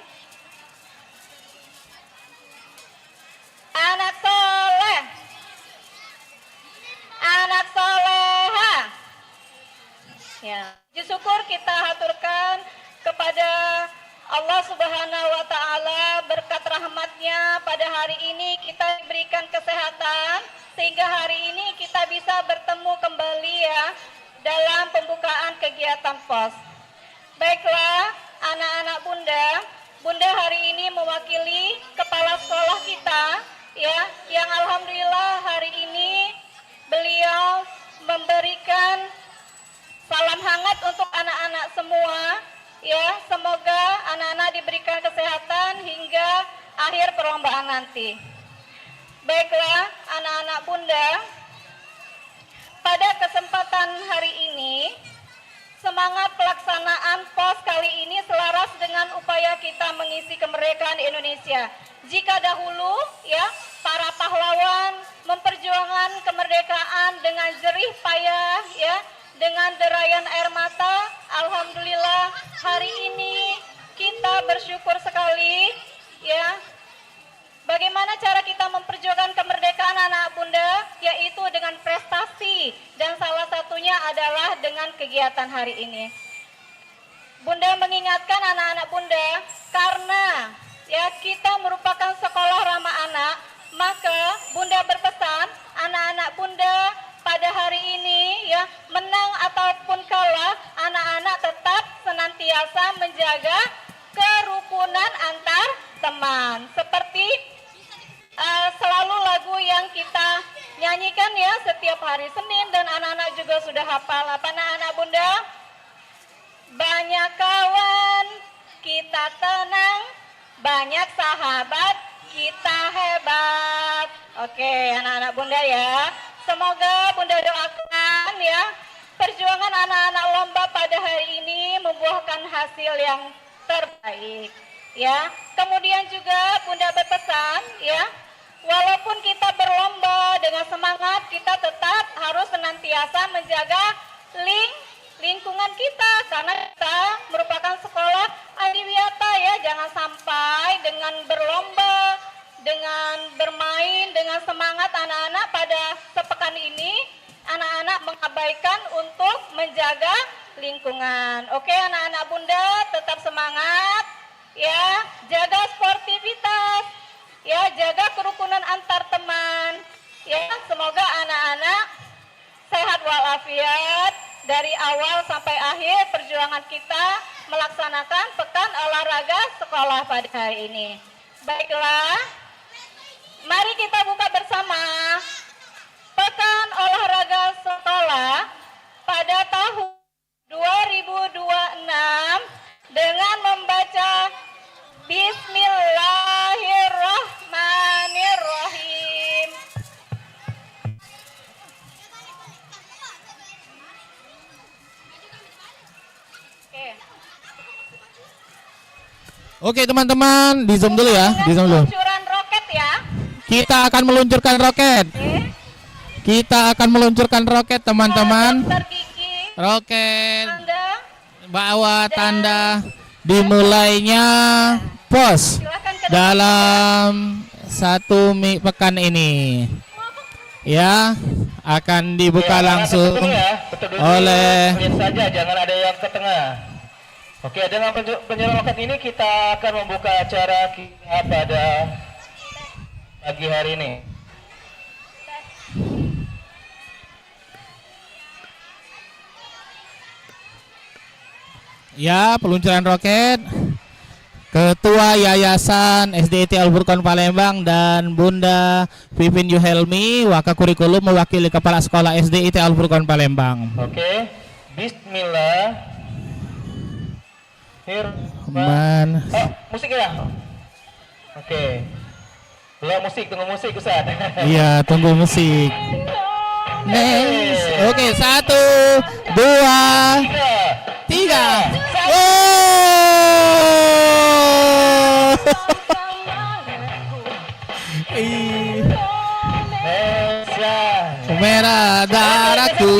Anak soleh kita haturkan kepada Allah Subhanahu wa Ta'ala, berkat rahmatnya pada hari ini kita diberikan kesehatan sehingga hari ini kita bisa bertemu kembali ya dalam pembukaan kegiatan POS. Baiklah anak-anak Bunda hari ini mewakili kepala sekolah kita ya, yang alhamdulillah hari ini beliau memberikan salam hangat untuk anak-anak semua ya, semoga anak-anak diberikan kesehatan hingga akhir perlombaan nanti. Baiklah anak-anak Bunda, pada kesempatan hari ini semangat pelaksanaan POS kali ini selaras dengan upaya kita mengisi kemerdekaan Indonesia. Jika dahulu ya para pahlawan memperjuangkan kemerdekaan dengan jerih payah ya, dengan derayan air mata, alhamdulillah hari ini kita bersyukur sekali ya. Bagaimana cara kita memperjuangkan kemerdekaan anak Bunda? Yaitu dengan prestasi, dan salah satunya adalah dengan kegiatan hari ini. Bunda mengingatkan anak-anak Bunda, karena ya kita merupakan sekolah ramah anak, maka Bunda berpesan anak-anak Bunda pada hari ini ya, menang ataupun kalah, anak-anak tetap senantiasa menjaga kerukunan antar teman. Seperti selalu lagu yang kita nyanyikan ya setiap hari Senin, dan anak-anak juga sudah hafal. Apa anak-anak Bunda? Banyak kawan, kita tenang, banyak sahabat, kita hebat. Oke anak-anak Bunda ya, semoga Bunda doakan ya perjuangan anak-anak lomba pada hari ini membuahkan hasil yang terbaik ya. Kemudian juga Bunda berpesan ya, walaupun kita berlomba dengan semangat, kita tetap harus senantiasa menjaga lingkungan kita, karena kita merupakan sekolah adiwiyata ya. Jangan sampai dengan berlomba, dengan bermain, dengan semangat anak-anak pada sepekan ini, anak-anak mengabaikan untuk menjaga lingkungan. Oke anak-anak Bunda, tetap semangat ya, jaga sportivitas ya, jaga kerukunan antar teman ya. Semoga anak-anak sehat walafiat dari awal sampai akhir perjuangan kita melaksanakan pekan olahraga sekolah pada hari ini. Baiklah, mari kita buka bersama pekan olahraga sekolah pada tahun 2026 dengan membaca Bismillahirrahmanirrahim. Oke teman-teman, di zoom dulu ya, di zoom dulu. Peluncuran roket ya. Kita akan meluncurkan roket. Kita akan meluncurkan roket teman-teman. Dokter Kiki, Roket Anda bawa tanda dimulainya POS silakan ke depan. dalam satu pekan ini ya, akan dibuka langsung oleh Lihat saja, jangan ada yang ke tengah. Oke, dengan penyerang roket ini kita akan membuka acara kita pada pagi hari ini. ya peluncuran roket. Ketua Yayasan SDIT Al-Furqan Palembang dan Bunda Vivin Yuhelmi Wakakurikulum mewakili Kepala Sekolah SDIT Al-Furqan Palembang. Oke, Bismillah. Man. Oh, musik ya? Oke. Belum musik, tunggu musik Ustaz. Iya, tunggu musik. Next. Oke, 1, 2, 3. Merah darahku.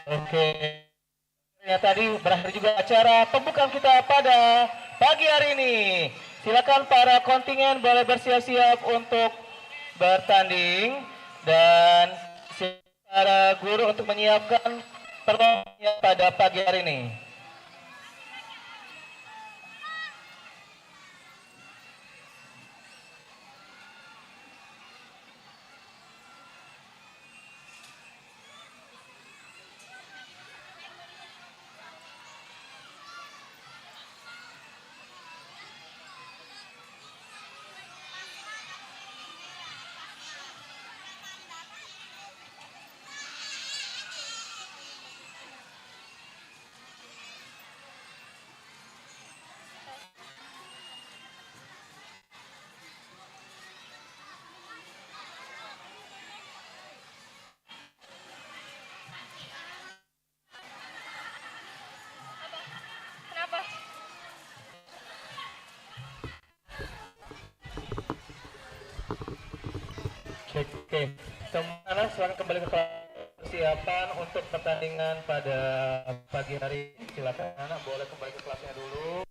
Oke. Ya, tadi berakhir juga acara pembukaan kita pada pagi hari ini. Silakan para kontingen boleh bersiap-siap untuk bertanding dan para guru untuk menyiapkan pertandingan pada pagi hari ini. Kenapa? Oke. Semuanya silakan kembali ke kelas. Persiapan untuk pertandingan pada pagi hari ini. Silakan anak boleh kembali ke kelasnya dulu.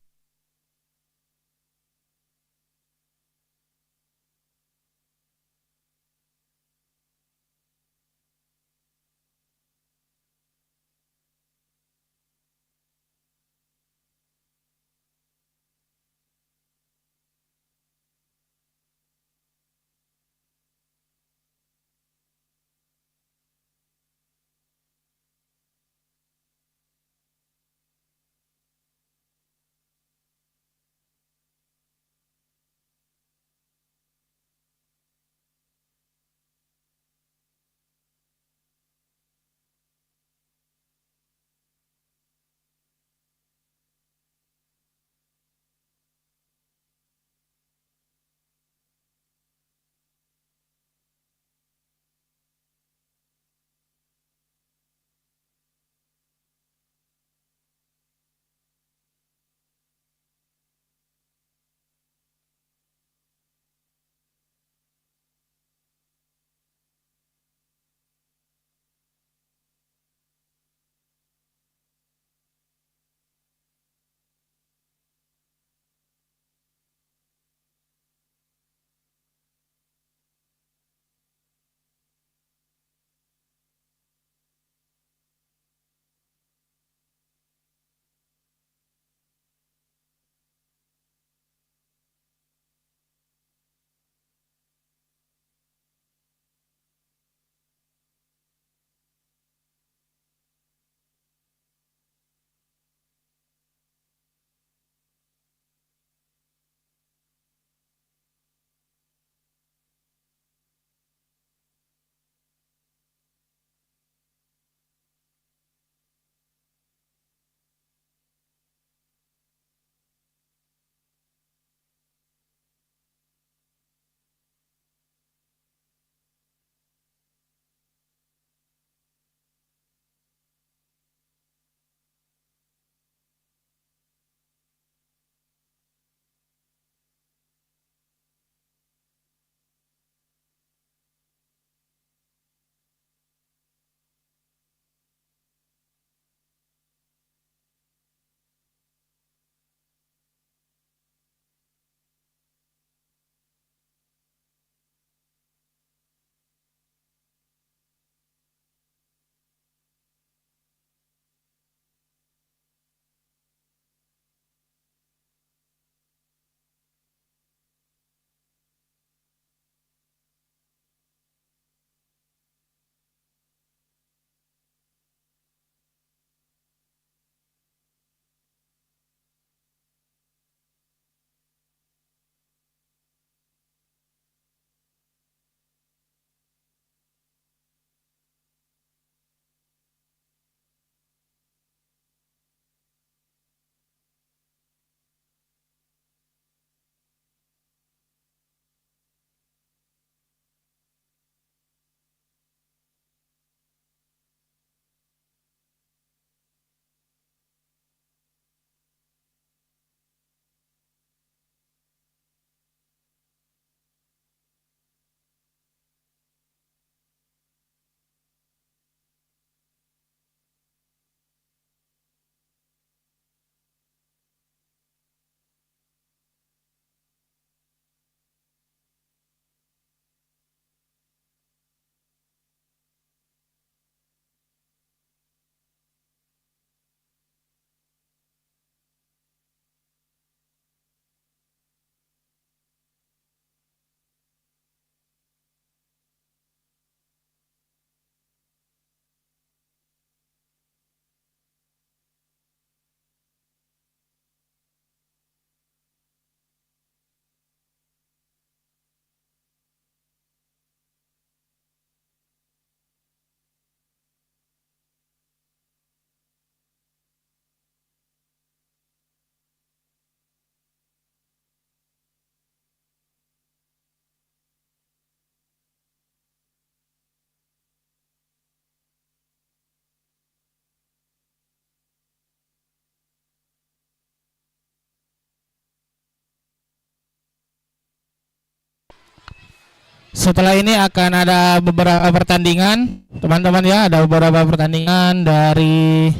Setelah ini akan ada beberapa pertandingan, teman-teman ya, ada beberapa pertandingan dari.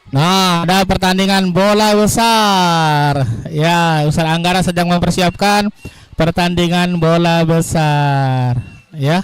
Nah, ada pertandingan bola besar. Ya, Ustaz Anggara sedang mempersiapkan pertandingan bola besar, ya.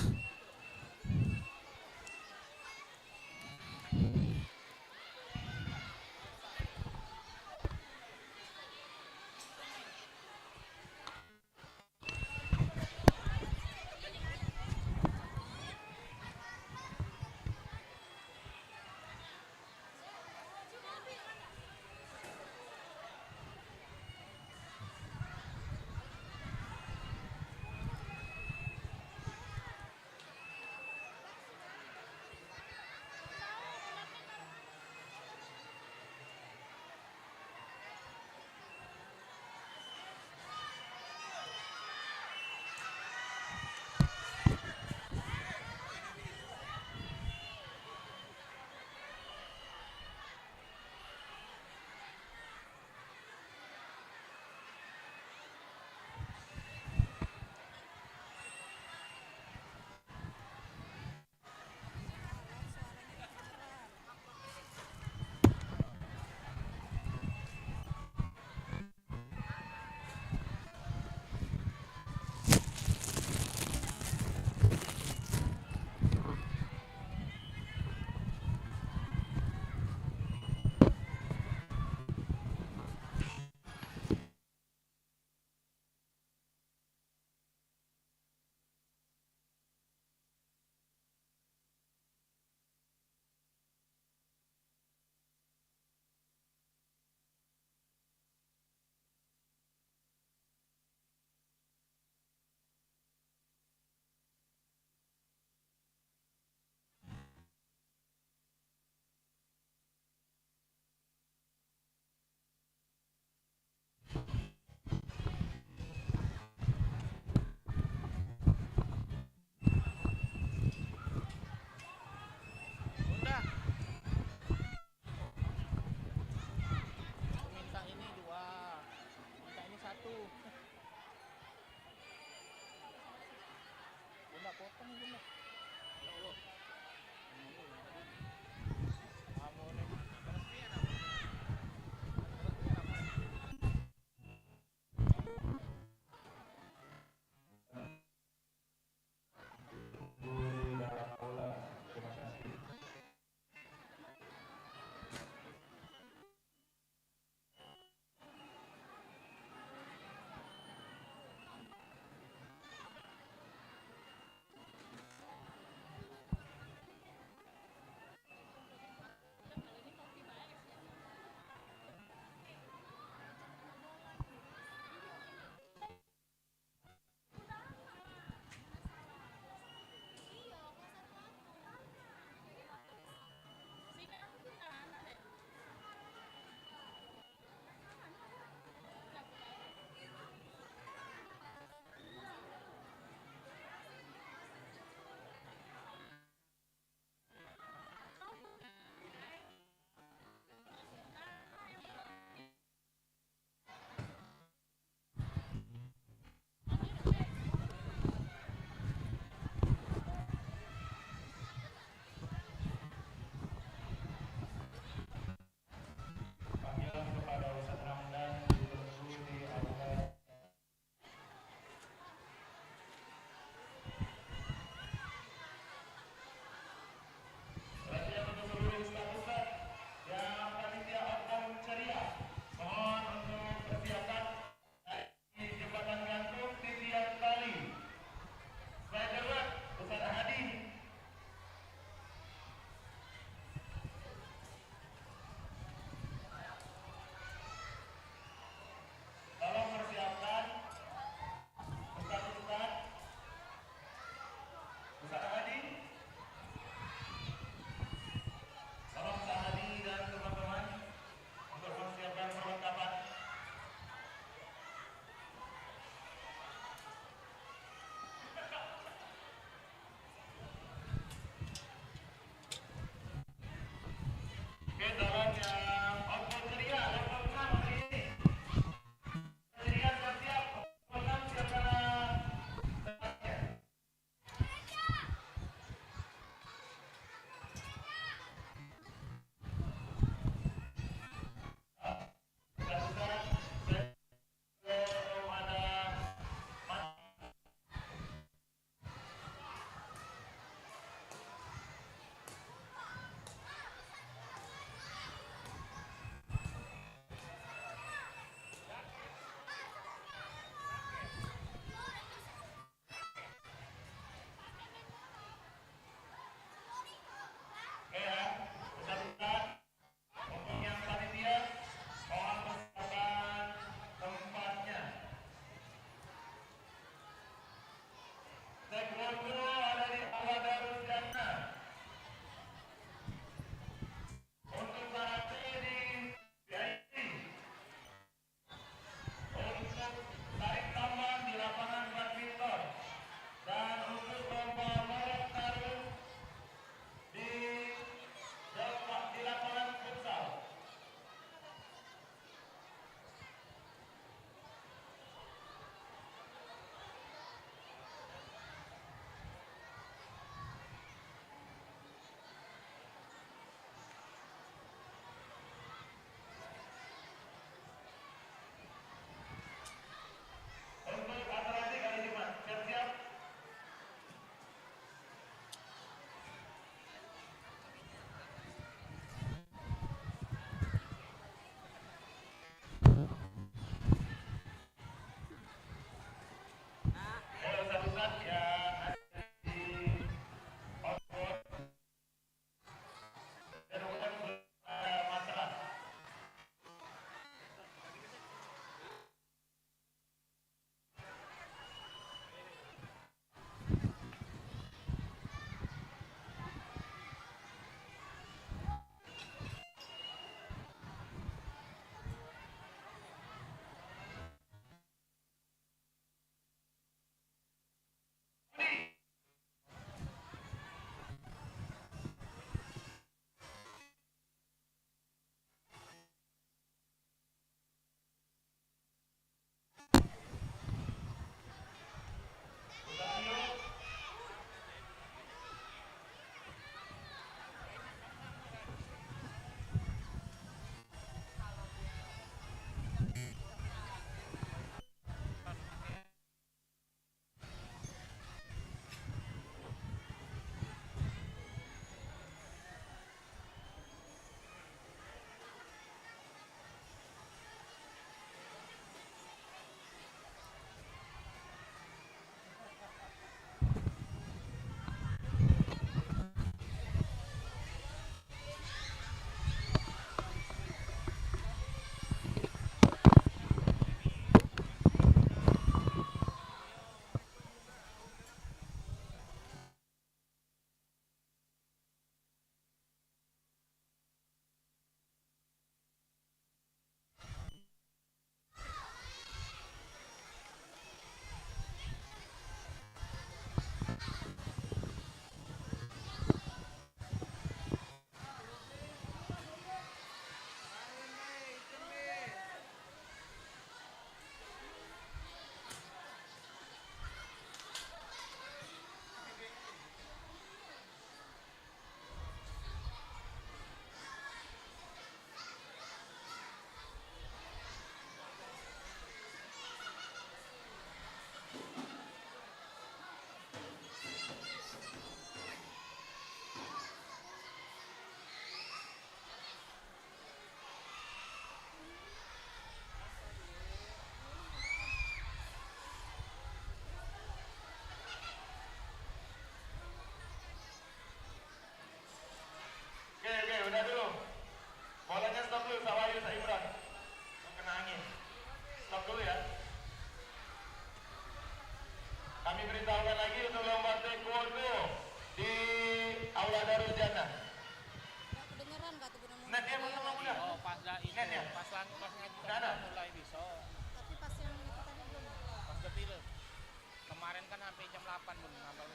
8 bun, ngapal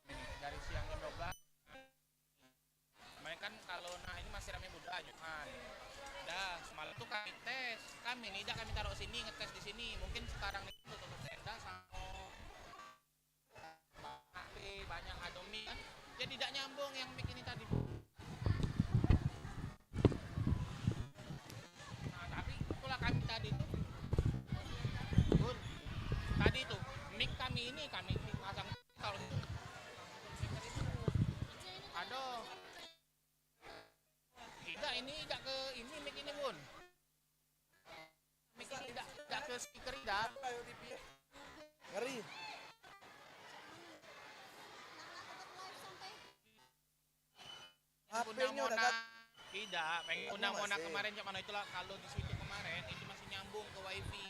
ini dari siang jam 12. Kemarin kan kalau ini masih ramai muda Jumat. Dah semalam tuh kami nih dah kami taruh sini ngetes di sini. Mungkin sekarang nih tutup tenda sama banyak adomi kan. Jadi tidak nyambung yang mic ini tadi. Nah, tapi itulah kami tadi tuh. Bun, tadi tuh mic kami ini kami pasang kalau aduh. Tidak ini tidak ke ini mic ini bun. Mic ini tidak ke speaker tidak. Ngeri. Undang HP-nya udah Mona kat. tidak pengen Aku undang Mona masih. kemarin cuma itulah kalau di situ kemarin itu masih nyambung ke wifi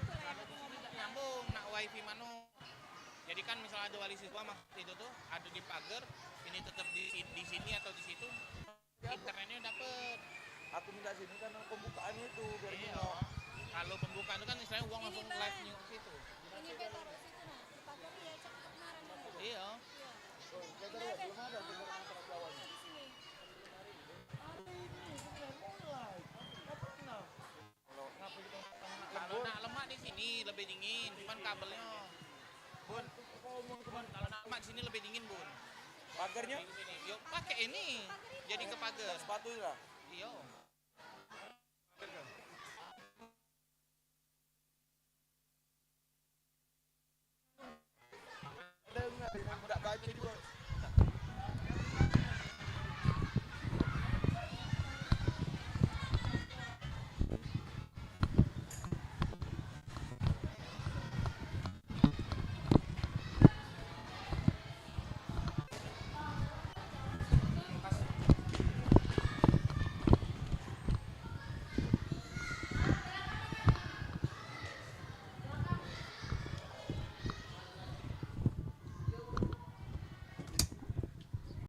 kalau di sini tidak nyambung nak wifi mano jadi kan misalnya ada wali siswa itu tuh ada di pagar ini tetap di sini atau di situ internetnya dapet Aku minta sini karena pembukaannya itu biar iya nengok. kalau pembukaan itu kan istilahnya uang langsung live new ke situ Ini taruh situ nah, di pagar ya cakap kemarin dulu. iya Belum ada sumber antara Jawanya. Di sini. kalau nak lemak di sini lebih dingin cuman kabelnya bun kalau nak lemak di sini lebih dingin bun Pagarnya di sini yuk pakai ini jadi ke pagar sepatu lah. iya Ada enggak baca juga.